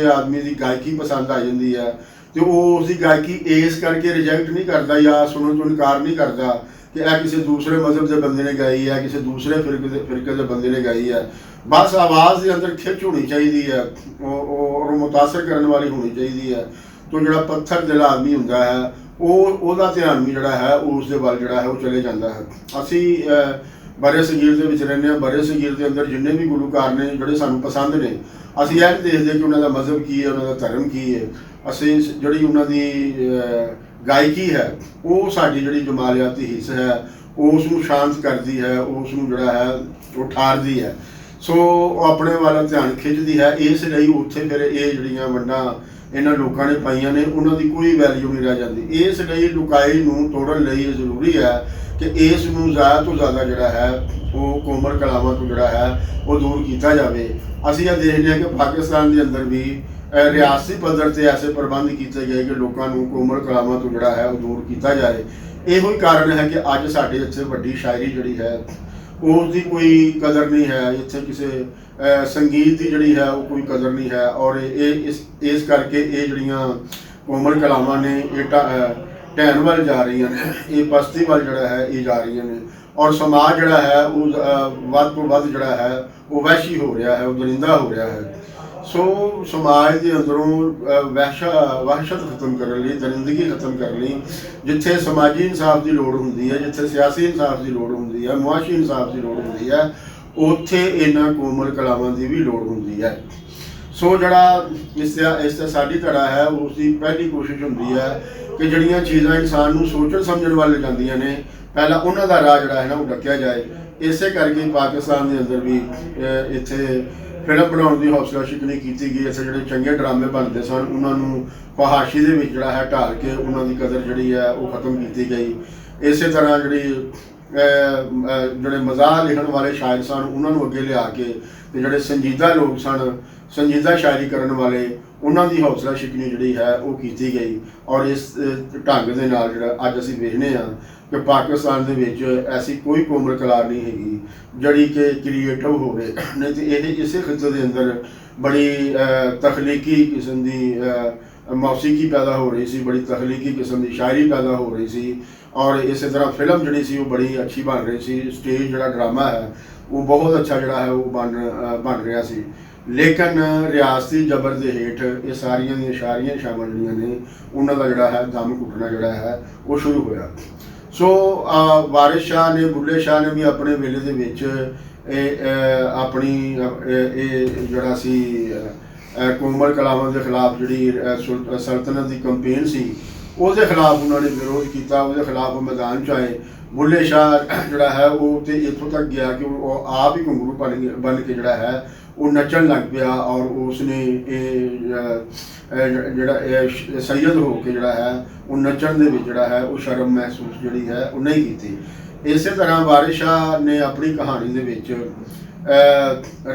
[SPEAKER 1] ਆਦਮੀ ਦੀ ਗਾਇਕੀ ਪਸੰਦ ਆ ਜਾਂਦੀ ਹੈ ਤੇ ਉਹ ਉਸ ਦੀ ਗਾਇਕੀ ਇਸ ਕਰਕੇ ਰਿਜੈਕਟ ਨਹੀਂ ਕਰਦਾ ਜਾਂ ਸੁਣਨ ਤੋਂ ਇਨਕਾਰ ਨਹੀਂ ਕਰਦਾ ਕਿ ਇਹ ਕਿਸੇ ਦੂਸਰੇ ਮਜ਼ਹਬ ਦੇ ਬੰਦੇ ਨੇ ਗਾਈ ਹੈ, ਕਿਸੇ ਦੂਸਰੇ ਫਿਰਕੇ ਦੇ ਬੰਦੇ ਨੇ ਗਾਈ ਹੈ। ਬਸ ਆਵਾਜ਼ ਦੇ ਅੰਦਰ ਖਿੱਚ ਹੋਣੀ ਚਾਹੀਦੀ ਹੈ ਔਰ ਮੁਤਾਸਰ ਕਰਨ ਵਾਲੀ ਹੋਣੀ ਚਾਹੀਦੀ ਹੈ। ਤੋ ਜਿਹੜਾ ਪੱਥਰ ਦਿਲ ਆਦਮੀ ਹੁੰਦਾ ਹੈ ਉਹਦਾ ਧਿਆਨ ਵੀ ਜਿਹੜਾ ਹੈ ਉਸ ਦੇ ਵੱਲ ਜਿਹੜਾ ਹੈ ਉਹ ਚਲੇ ਜਾਂਦਾ ਹੈ। ਅਸੀਂ ਬਰੇ ਸਗੀਰ ਦੇ ਵਿੱਚ ਰਹਿੰਦੇ ਹਾਂ। ਬਰੇ ਸਗੀਰ ਦੇ ਅੰਦਰ ਜਿੰਨੇ ਵੀ ਗੁਲੂਕਾਰ ਨੇ ਜਿਹੜੇ ਸਾਨੂੰ ਪਸੰਦ ਨੇ, ਅਸੀਂ ਇਹ ਨਹੀਂ ਦੇਖਦੇ ਕਿ ਉਹਨਾਂ ਦਾ ਮਜ਼ਹਬ ਕੀ ਹੈ, ਉਹਨਾਂ ਦਾ ਧਰਮ ਕੀ ਹੈ। ਅਸੀਂ ਜਿਹੜੀ ਉਹਨਾਂ ਦੀ ਗਾਇਕੀ ਹੈ ਉਹ ਸਾਡੀ ਜਿਹੜੀ ਜਮਾਲਿਆਤੀ ਹਿੱਸ ਹੈ ਉਸ ਨੂੰ ਸ਼ਾਂਤ ਕਰਦੀ ਹੈ, ਉਸ ਨੂੰ ਜਿਹੜਾ ਹੈ ਉਹ ਠਾਰਦੀ ਹੈ। ਸੋ ਉਹ ਆਪਣੇ ਵੱਲ ਧਿਆਨ ਖਿੱਚਦੀ ਹੈ। ਇਸ ਲਈ ਉੱਥੇ ਫਿਰ ਇਹ ਜਿਹੜੀਆਂ ਵੰਡਾਂ ਇਹਨਾਂ ਲੋਕਾਂ ਨੇ ਪਾਈਆਂ ਨੇ ਉਹਨਾਂ ਦੀ ਕੋਈ ਵੈਲਿਊ ਨਹੀਂ ਰਹਿ ਜਾਂਦੀ। ਇਸ ਲਈ ਲੁਕਾਈ ਨੂੰ ਤੋੜਨ ਲਈ ਇਹ ਜ਼ਰੂਰੀ ਹੈ ਕਿ ਇਸ ਨੂੰ ਜ਼ਿਆਦਾ ਤੋਂ ਜ਼ਿਆਦਾ ਜਿਹੜਾ ਹੈ ਉਹ ਕੋਮਲ ਕਲਾਵਾਂ ਤੋਂ ਜਿਹੜਾ ਹੈ ਉਹ ਦੂਰ ਕੀਤਾ ਜਾਵੇ। ਅਸੀਂ ਇਹ ਦੇਖਦੇ ਹਾਂ ਕਿ ਪਾਕਿਸਤਾਨ ਦੇ ਅੰਦਰ ਵੀ ਰਿਆਸਤੀ ਪੱਧਰ 'ਤੇ ਐਸੇ ਪ੍ਰਬੰਧ ਕੀਤੇ ਗਏ ਕਿ ਲੋਕਾਂ ਨੂੰ ਕੋਮਲ ਕਲਾਵਾਂ ਤੋਂ ਜਿਹੜਾ ਹੈ ਉਹ ਦੂਰ ਕੀਤਾ ਜਾਏ। ਇਹੋ ਹੀ ਕਾਰਨ ਹੈ ਕਿ ਅੱਜ ਸਾਡੇ ਇੱਥੇ ਵੱਡੀ ਸ਼ਾਇਰੀ ਜਿਹੜੀ ਹੈ ਉਸ ਦੀ ਕੋਈ ਕਦਰ ਨਹੀਂ ਹੈ। ਇੱਥੇ ਕਿਸੇ ਸੰਗੀਤ ਦੀ ਜਿਹੜੀ ਹੈ ਉਹ ਕੋਈ ਕਦਰ ਨਹੀਂ ਹੈ ਔਰ ਇਸ ਕਰਕੇ ਇਹ ਜਿਹੜੀਆਂ ਕੋਮਲ ਕਲਾਵਾਂ ਨੇ ਇਹ ਢਹਿਣ ਵੱਲ ਜਾ ਰਹੀਆਂ ਨੇ, ਇਹ ਪਸਤੀ ਵੱਲ ਜਿਹੜਾ ਹੈ ਇਹ ਜਾ ਰਹੀਆਂ ਨੇ ਔਰ ਸਮਾਜ ਜਿਹੜਾ ਹੈ ਉਹ ਵੱਧ ਤੋਂ ਵੱਧ ਜਿਹੜਾ ਹੈ ਉਹ ਵਹਿਸ਼ੀ ਹੋ ਰਿਹਾ ਹੈ, ਉਹ ਦਰਿੰਦਾ ਹੋ ਰਿਹਾ ਹੈ। ਸੋ ਸਮਾਜ ਦੇ ਅੰਦਰੋਂ ਵਹਿਸ਼ਤ ਖਤਮ ਕਰਨ ਲਈ, ਦਰਿੰਦਗੀ ਖਤਮ ਕਰਨ ਲਈ ਜਿੱਥੇ ਸਮਾਜੀ ਇਨਸਾਫ ਦੀ ਲੋੜ ਹੁੰਦੀ ਹੈ, ਜਿੱਥੇ ਸਿਆਸੀ ਇਨਸਾਫ ਦੀ ਲੋੜ ਹੁੰਦੀ ਹੈ, ਮੁਆਸ਼ੀ ਇਨਸਾਫ ਦੀ ਲੋੜ ਹੁੰਦੀ ਹੈ, ਉੱਥੇ ਇਹਨਾਂ ਕੋਮਲ ਕਲਾਵਾਂ ਦੀ ਵੀ ਲੋੜ ਹੁੰਦੀ ਹੈ। ਸੋ ਜਿਹੜਾ ਇਸ ਦਾ ਸਾਡੀ ਧੜਾ ਹੈ ਉਸ ਦੀ ਪਹਿਲੀ ਕੋਸ਼ਿਸ਼ ਹੁੰਦੀ ਹੈ ਕਿ ਜਿਹੜੀਆਂ ਚੀਜ਼ਾਂ ਇਨਸਾਨ ਨੂੰ ਸੋਚਣ ਸਮਝਣ ਵੱਲ ਜਾਂਦੀਆਂ ਨੇ ਪਹਿਲਾਂ ਉਹਨਾਂ ਦਾ ਰਾਹ ਜਿਹੜਾ ਹੈ ਨਾ ਉਹ ਡੱਕਿਆ ਜਾਏ। ਇਸੇ ਕਰਕੇ ਪਾਕਿਸਤਾਨ ਦੇ ਅੰਦਰ ਵੀ ਇੱਥੇ ਫਿਲਮ ਬਣਾਉਣ ਦੀ ਹੌਸਲਾ ਸ਼ਿਕਨੀ ਕੀਤੀ ਗਈ। ਇੱਥੇ ਜਿਹੜੇ ਚੰਗੇ ਡਰਾਮੇ ਬਣਦੇ ਸਨ ਉਹਨਾਂ ਨੂੰ ਫਹਾਸ਼ੀ ਦੇ ਵਿੱਚ ਜਿਹੜਾ ਹੈ ਢਾਲ ਕੇ ਉਹਨਾਂ ਦੀ ਕਦਰ ਜਿਹੜੀ ਹੈ ਉਹ ਖਤਮ ਕੀਤੀ ਗਈ। ਇਸੇ ਤਰ੍ਹਾਂ ਜਿਹੜੇ ਮਜ਼ਾਹ ਲਿਖਣ ਵਾਲੇ ਸ਼ਾਇਰ ਸਨ ਉਹਨਾਂ ਨੂੰ ਅੱਗੇ ਲਿਆ ਕੇ ਤੇ ਜਿਹੜੇ ਸੰਜੀਦਾ ਲੋਕ ਸਨ ਸੰਜੀਦਾ ਸ਼ਾਇਰੀ ਕਰਨ ਵਾਲੇ ਉਹਨਾਂ ਦੀ ਹੌਸਲਾ ਸ਼ਿਕਨੀ ਜਿਹੜੀ ਹੈ ਉਹ ਕੀਤੀ ਗਈ। ਔਰ ਇਸ ਢੰਗ ਦੇ ਨਾਲ ਜਿਹੜਾ ਅੱਜ ਅਸੀਂ ਵੇਖਦੇ ਹਾਂ ਕਿ ਪਾਕਿਸਤਾਨ ਦੇ ਵਿੱਚ ਐਸੀ ਕੋਈ ਕੋਮਲ ਕਲਾ ਨਹੀਂ ਹੈਗੀ ਜਿਹੜੀ ਕਿ ਕ੍ਰੀਏਟਿਵ ਹੋਵੇ, ਨਹੀਂ ਤੇ ਇਹ ਇਸੇ ਖਿੱਤੇ ਦੇ ਅੰਦਰ ਬੜੀ ਤਖਲੀਕੀ ਕਿਸਮ ਦੀ ਮੌਸੀਕੀ ਪੈਦਾ ਹੋ ਰਹੀ ਸੀ, ਬੜੀ ਤਖਲੀਕੀ ਕਿਸਮ ਦੀ ਸ਼ਾਇਰੀ ਪੈਦਾ ਹੋ ਰਹੀ ਸੀ। ਔਰ ਇਸੇ ਤਰ੍ਹਾਂ ਫਿਲਮ ਜਿਹੜੀ ਸੀ ਉਹ ਬੜੀ ਅੱਛੀ ਬਣ ਰਹੀ ਸੀ, ਸਟੇਜ ਜਿਹੜਾ ਡਰਾਮਾ ਹੈ ਉਹ ਬਹੁਤ ਅੱਛਾ ਜਿਹੜਾ ਹੈ ਉਹ ਬਣ ਰਿਹਾ ਸੀ। ਲੇਕਿਨ ਰਿਆਸਤੀ ਜ਼ਬਰ ਦੇ ਹੇਠ ਇਹ ਸਾਰੀਆਂ ਦੀਆਂ ਸਾਰੀਆਂ ਸ਼ਾਮਾਂ ਜਿਹੜੀਆਂ ਨੇ ਉਹਨਾਂ ਦਾ ਜਿਹੜਾ ਹੈ ਦਮ ਘੁੱਟਣਾ ਜਿਹੜਾ ਹੈ ਉਹ ਸ਼ੁਰੂ ਹੋਇਆ। ਸੋ ਵਾਰਿਸ ਸ਼ਾਹ ਨੇ, ਬੁੱਲੇ ਸ਼ਾਹ ਨੇ ਵੀ ਆਪਣੇ ਵੇਲੇ ਦੇ ਵਿੱਚ ਆਪਣੀ ਇਹ ਜਿਹੜਾ ਸੀ ਕੋਮਲ ਕਲਾਵਾਂ ਦੇ ਖਿਲਾਫ ਜਿਹੜੀ ਸਲਤਨਤ ਦੀ ਕੰਪੇਨ ਸੀ ਉਹਦੇ ਖਿਲਾਫ ਉਹਨਾਂ ਨੇ ਵਿਰੋਧ ਕੀਤਾ, ਉਹਦੇ ਖਿਲਾਫ ਮੈਦਾਨ 'ਚ ਆਏ। ਬੁੱਲੇ ਸ਼ਾਹ ਜਿਹੜਾ ਹੈ ਉਹ ਤੇ ਇੱਥੋਂ ਤੱਕ ਗਿਆ ਕਿ ਉਹ ਆਪ ਹੀ ਘੁੰਗਰੂ ਬਣ ਕੇ ਜਿਹੜਾ ਹੈ ਉਹ ਨੱਚਣ ਲੱਗ ਪਿਆ। ਔਰ ਉਸਨੇ ਇਹ ਜਿਹੜਾ ਸੈਯਦ ਹੋ ਕੇ ਜਿਹੜਾ ਹੈ ਉਹ ਨੱਚਣ ਦੇ ਵਿੱਚ ਜਿਹੜਾ ਹੈ ਉਹ ਸ਼ਰਮ ਮਹਿਸੂਸ ਜਿਹੜੀ ਹੈ ਉਹ ਨਹੀਂ ਕੀਤੀ। ਇਸੇ ਤਰ੍ਹਾਂ ਵਾਰਿਸ ਸ਼ਾਹ ਨੇ ਆਪਣੀ ਕਹਾਣੀ ਦੇ ਵਿੱਚ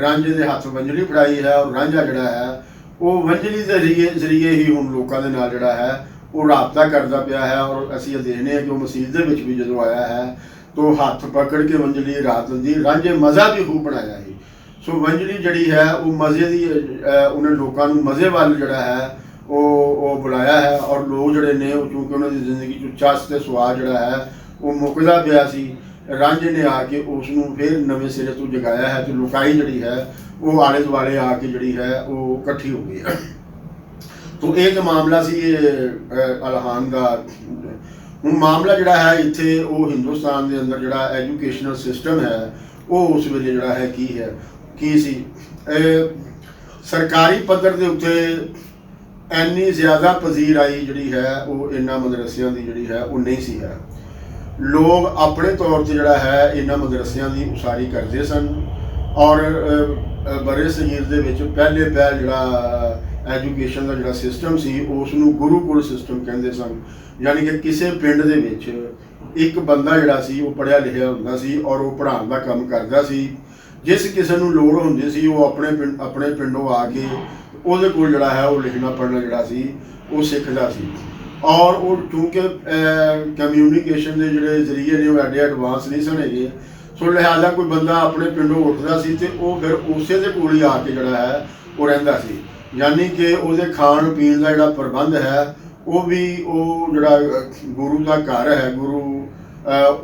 [SPEAKER 1] ਰਾਂਝੇ ਦੇ ਹੱਥ ਵੰਜਲੀ ਫੜਾਈ ਹੈ, ਔਰ ਰਾਂਝਾ ਜਿਹੜਾ ਹੈ ਉਹ ਵੰਜਲੀ ਦੇ ਜ਼ਰੀਏ ਹੀ ਹੁਣ ਲੋਕਾਂ ਦੇ ਨਾਲ ਜਿਹੜਾ ਹੈ ਉਹ ਰਾਬਤਾ ਕਰਦਾ ਪਿਆ ਹੈ। ਔਰ ਅਸੀਂ ਇਹ ਦੇਖਦੇ ਹਾਂ ਕਿ ਉਹ ਮਸੀਤ ਦੇ ਵਿੱਚ ਵੀ ਜਦੋਂ ਆਇਆ ਹੈ ਤਾਂ ਹੱਥ ਪਕੜ ਕੇ ਵੰਜਲੀ ਰਾਤ ਦੀ ਰਾਂਝੇ ਮਜ਼ਾ ਵੀ ਖੂਬ ਬਣਾਇਆ ਹੈ। ਸੋ ਵੰਜਲੀ ਜਿਹੜੀ ਹੈ ਉਹ ਮਜ਼ੇ ਦੀ ਉਹਨਾਂ ਲੋਕਾਂ ਨੂੰ ਮਜ਼ੇ ਵੱਲ ਜਿਹੜਾ ਹੈ ਉਹ ਬੁਲਾਇਆ ਹੈ। ਔਰ ਲੋਕ ਜਿਹੜੇ ਨੇ ਉਹ ਚੂੰਕਿ ਉਹਨਾਂ ਦੀ ਜ਼ਿੰਦਗੀ 'ਚ ਚੱਸ ਤੇ ਸਵਾਦ ਜਿਹੜਾ ਹੈ ਉਹ ਮੁੱਕਦਾ ਪਿਆ ਸੀ, ਰਾਂਝੇ ਨੇ ਆ ਕੇ ਉਸ ਨੂੰ ਫਿਰ ਨਵੇਂ ਸਿਰੇ ਤੋਂ ਜਗਾਇਆ ਹੈ ਤੇ ਲੁਕਾਈ ਜਿਹੜੀ ਹੈ ਉਹ ਆਲੇ ਦੁਆਲੇ ਆ ਕੇ ਜਿਹੜੀ ਹੈ ਉਹ ਇਕੱਠੀ ਹੋ ਗਈ। ਤੋ ਇਹ ਜੋ ਮਾਮਲਾ ਸੀ ਇਹ ਅਲਹਾਨ ਦਾ। ਹੁਣ ਮਾਮਲਾ ਜਿਹੜਾ ਹੈ ਇੱਥੇ ਉਹ ਹਿੰਦੁਸਤਾਨ ਦੇ ਅੰਦਰ ਜਿਹੜਾ ਐਜੂਕੇਸ਼ਨਲ ਸਿਸਟਮ ਹੈ ਉਹ ਉਸ ਵੇਲੇ ਜਿਹੜਾ ਹੈ ਕੀ ਸੀ। ਸਰਕਾਰੀ ਪੱਧਰ ਦੇ ਉੱਤੇ ਇੰਨੀ ਜ਼ਿਆਦਾ ਪਜ਼ੀਰਾਈ ਜਿਹੜੀ ਹੈ ਉਹ ਇਹਨਾਂ ਮਦਰਸਿਆਂ ਦੀ ਜਿਹੜੀ ਹੈ ਉਹ ਨਹੀਂ ਸੀ ਹੈ। ਲੋਕ ਆਪਣੇ ਤੌਰ 'ਤੇ ਜਿਹੜਾ ਹੈ ਇਹਨਾਂ ਮਦਰਸਿਆਂ ਦੀ ਉਸਾਰੀ ਕਰਦੇ ਸਨ। ਔਰ ਬਰੇ ਸਗੀਰ ਦੇ ਵਿੱਚ ਪਹਿਲ ਜਿਹੜਾ ਐਜੂਕੇਸ਼ਨ ਦਾ ਜਿਹੜਾ ਸਿਸਟਮ ਸੀ ਉਸ ਨੂੰ ਗੁਰੂਕੁਲ ਸਿਸਟਮ ਕਹਿੰਦੇ ਸਨ। ਯਾਨੀ ਕਿ ਕਿਸੇ ਪਿੰਡ ਦੇ ਵਿੱਚ ਇੱਕ ਬੰਦਾ ਜਿਹੜਾ ਸੀ ਉਹ ਪੜ੍ਹਿਆ ਲਿਖਿਆ ਹੁੰਦਾ ਸੀ ਔਰ ਉਹ ਪੜ੍ਹਾਉਣ ਦਾ ਕੰਮ ਕਰਦਾ ਸੀ। ਜਿਸ ਕਿਸੇ ਨੂੰ ਲੋੜ ਹੁੰਦੀ ਸੀ ਉਹ ਆਪਣੇ ਪਿੰਡੋਂ ਆ ਕੇ ਉਹਦੇ ਕੋਲ ਜਿਹੜਾ ਹੈ ਉਹ ਲਿਖਣਾ ਪੜ੍ਹਨਾ ਜਿਹੜਾ ਸੀ ਉਹ ਸਿੱਖਦਾ ਸੀ। ਔਰ ਉਹ ਚੂੰਕਿ ਕਮਿਊਨੀਕੇਸ਼ਨ ਦੇ ਜਿਹੜੇ ਜ਼ਰੀਏ ਨੇ ਉਹ ਐਡੇ ਐਡਵਾਂਸ ਨਹੀਂ ਸਨ ਹੈਗੇ, ਸੋ ਲਿਹਾਜ਼ਾ ਕੋਈ ਬੰਦਾ ਆਪਣੇ ਪਿੰਡੋਂ ਉੱਠਦਾ ਸੀ ਤੇ ਉਹ ਫਿਰ ਉਸੇ ਦੇ ਕੋਲ ਹੀ ਆ ਕੇ ਜਿਹੜਾ ਹੈ ਉਹ ਰਹਿੰਦਾ ਸੀ। ਯਾਨੀ ਕਿ ਉਹਦੇ ਖਾਣ ਪੀਣ ਦਾ ਜਿਹੜਾ ਪ੍ਰਬੰਧ ਹੈ ਉਹ ਵੀ ਉਹ ਜਿਹੜਾ ਗੁਰੂ ਦਾ ਘਰ ਹੈ, ਗੁਰੂ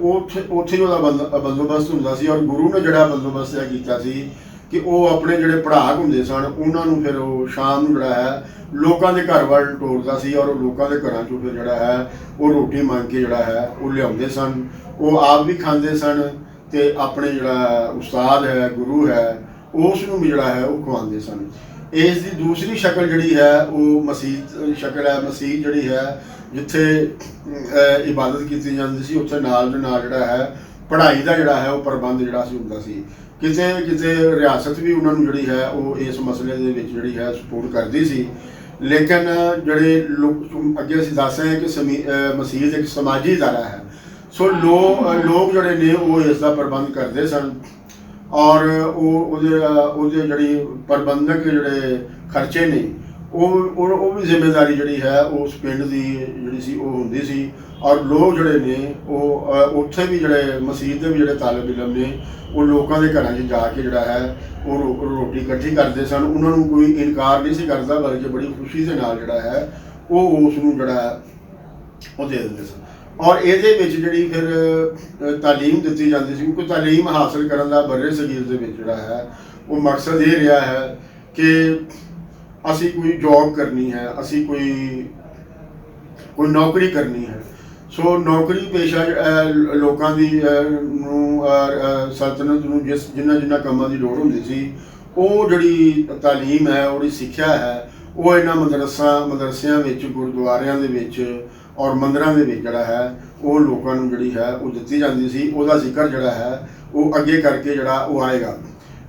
[SPEAKER 1] ਉੱਥੇ ਉਹਦਾ ਬੰਦੋਬਸਤ ਹੁੰਦਾ ਸੀ। ਔਰ ਗੁਰੂ ਨੇ ਜਿਹੜਾ ਬੰਦੋਬਸਤ ਇਹ ਕੀਤਾ ਸੀ ਕਿ ਉਹ ਆਪਣੇ ਜਿਹੜੇ ਪੜ੍ਹਾਕ ਹੁੰਦੇ ਸਨ ਉਹਨਾਂ ਨੂੰ ਫਿਰ ਉਹ ਸ਼ਾਮ ਨੂੰ ਜਿਹੜਾ ਹੈ ਲੋਕਾਂ ਦੇ ਘਰ ਵੱਲ ਟੋਰਦਾ ਸੀ। ਔਰ ਉਹ ਲੋਕਾਂ ਦੇ ਘਰਾਂ 'ਚੋਂ ਫਿਰ ਜਿਹੜਾ ਹੈ ਉਹ ਰੋਟੀ ਮੰਗ ਕੇ ਜਿਹੜਾ ਹੈ ਉਹ ਲਿਆਉਂਦੇ ਸਨ। ਉਹ ਆਪ ਵੀ ਖਾਂਦੇ ਸਨ ਤੇ ਆਪਣੇ ਜਿਹੜਾ ਉਸਤਾਦ ਹੈ, ਗੁਰੂ ਹੈ, ਉਸ ਨੂੰ ਵੀ ਜਿਹੜਾ ਹੈ ਉਹ ਖਵਾਉਂਦੇ ਸਨ। ਇਸ ਦੀ ਦੂਸਰੀ ਸ਼ਕਲ ਜਿਹੜੀ ਹੈ ਉਹ ਮਸੀਤ ਸ਼ਕਲ ਹੈ। ਮਸੀਤ ਜਿਹੜੀ ਹੈ ਜਿੱਥੇ ਇਬਾਦਤ ਕੀਤੀ ਜਾਂਦੀ ਸੀ ਉੱਥੇ ਨਾਲ ਦੇ ਨਾਲ ਜਿਹੜਾ ਹੈ ਪੜ੍ਹਾਈ ਦਾ ਜਿਹੜਾ ਹੈ ਉਹ ਪ੍ਰਬੰਧ ਜਿਹੜਾ ਸੀ ਹੁੰਦਾ ਸੀ। ਕਿਤੇ ਰਿਆਸਤ ਵੀ ਉਹਨਾਂ ਨੂੰ ਜਿਹੜੀ ਹੈ ਉਹ ਇਸ ਮਸਲੇ ਦੇ ਵਿੱਚ ਜਿਹੜੀ ਹੈ ਸਪੋਰਟ ਕਰਦੀ ਸੀ। ਲੇਕਿਨ ਜਿਹੜੇ ਲੋਕ ਅੱਗੇ ਅਸੀਂ ਦੱਸ ਰਹੇ ਹਾਂ ਕਿ ਮਸੀਤ ਇੱਕ ਸਮਾਜੀ ਇਦਾਰਾ ਹੈ। ਸੋ ਲੋਕ ਜਿਹੜੇ ਨੇ ਉਹ ਇਸ ਦਾ ਪ੍ਰਬੰਧ ਕਰਦੇ ਸਨ। ਔਰ ਉਹਦੇ ਜਿਹੜੀ ਪ੍ਰਬੰਧਕ ਜਿਹੜੇ ਖਰਚੇ ਨੇ ਉਹ ਵੀ ਜ਼ਿੰਮੇਵਾਰੀ ਜਿਹੜੀ ਹੈ ਉਸ ਪਿੰਡ ਦੀ ਜਿਹੜੀ ਸੀ ਉਹ ਹੁੰਦੀ ਸੀ। ਔਰ ਲੋਕ ਜਿਹੜੇ ਨੇ ਉਹ ਉੱਥੇ ਵੀ ਜਿਹੜੇ ਮਸੀਤ ਦੇ ਵੀ ਜਿਹੜੇ ਤਾਲਿਬ ਇਲਮ ਨੇ ਉਹ ਲੋਕਾਂ ਦੇ ਘਰਾਂ 'ਚ ਜਾ ਕੇ ਜਿਹੜਾ ਹੈ ਉਹ ਰੋਟੀ ਇਕੱਠੀ ਕਰਦੇ ਸਨ। ਉਹਨਾਂ ਨੂੰ ਕੋਈ ਇਨਕਾਰ ਨਹੀਂ ਸੀ ਕਰਦਾ, ਬਲਕਿ ਬੜੀ ਖੁਸ਼ੀ ਦੇ ਨਾਲ ਜਿਹੜਾ ਹੈ ਉਹ ਉਸ ਨੂੰ ਜਿਹੜਾ ਉਹ ਦੇ ਦਿੰਦੇ ਸਨ। ਔਰ ਇਹਦੇ ਵਿੱਚ ਜਿਹੜੀ ਫਿਰ ਤਾਲੀਮ ਦਿੱਤੀ ਜਾਂਦੀ ਸੀ, ਕਿਉਂਕਿ ਤਾਲੀਮ ਹਾਸਲ ਕਰਨ ਦਾ ਬਰੇ ਸਗੀਰ ਦੇ ਵਿੱਚ ਜਿਹੜਾ ਹੈ ਉਹ ਮਕਸਦ ਇਹ ਰਿਹਾ ਹੈ ਕਿ ਅਸੀਂ ਕੋਈ ਜੌਬ ਕਰਨੀ ਹੈ, ਅਸੀਂ ਕੋਈ ਨੌਕਰੀ ਕਰਨੀ ਹੈ। ਸੋ ਨੌਕਰੀ ਪੇਸ਼ਾ ਲੋਕਾਂ ਦੀ ਨੂੰ ਸਲਤਨਤ ਨੂੰ ਜਿੰਨਾ ਕੰਮਾਂ ਦੀ ਲੋੜ ਹੁੰਦੀ ਸੀ ਉਹ ਜਿਹੜੀ ਤਾਲੀਮ ਹੈ, ਉਹਦੀ ਸਿੱਖਿਆ ਹੈ ਉਹ ਇਹਨਾਂ ਮਦਰਸਿਆਂ ਵਿੱਚ, ਗੁਰਦੁਆਰਿਆਂ ਦੇ ਵਿੱਚ ਔਰ ਮੰਦਰਾਂ ਦੇ ਵਿੱਚ ਜਿਹੜਾ ਹੈ ਉਹ ਲੋਕਾਂ ਨੂੰ ਜਿਹੜੀ ਹੈ ਉਹ ਦਿੱਤੀ ਜਾਂਦੀ ਸੀ। ਉਹਦਾ ਜ਼ਿਕਰ ਜਿਹੜਾ ਹੈ ਉਹ ਅੱਗੇ ਕਰਕੇ ਜਿਹੜਾ ਉਹ ਆਏਗਾ।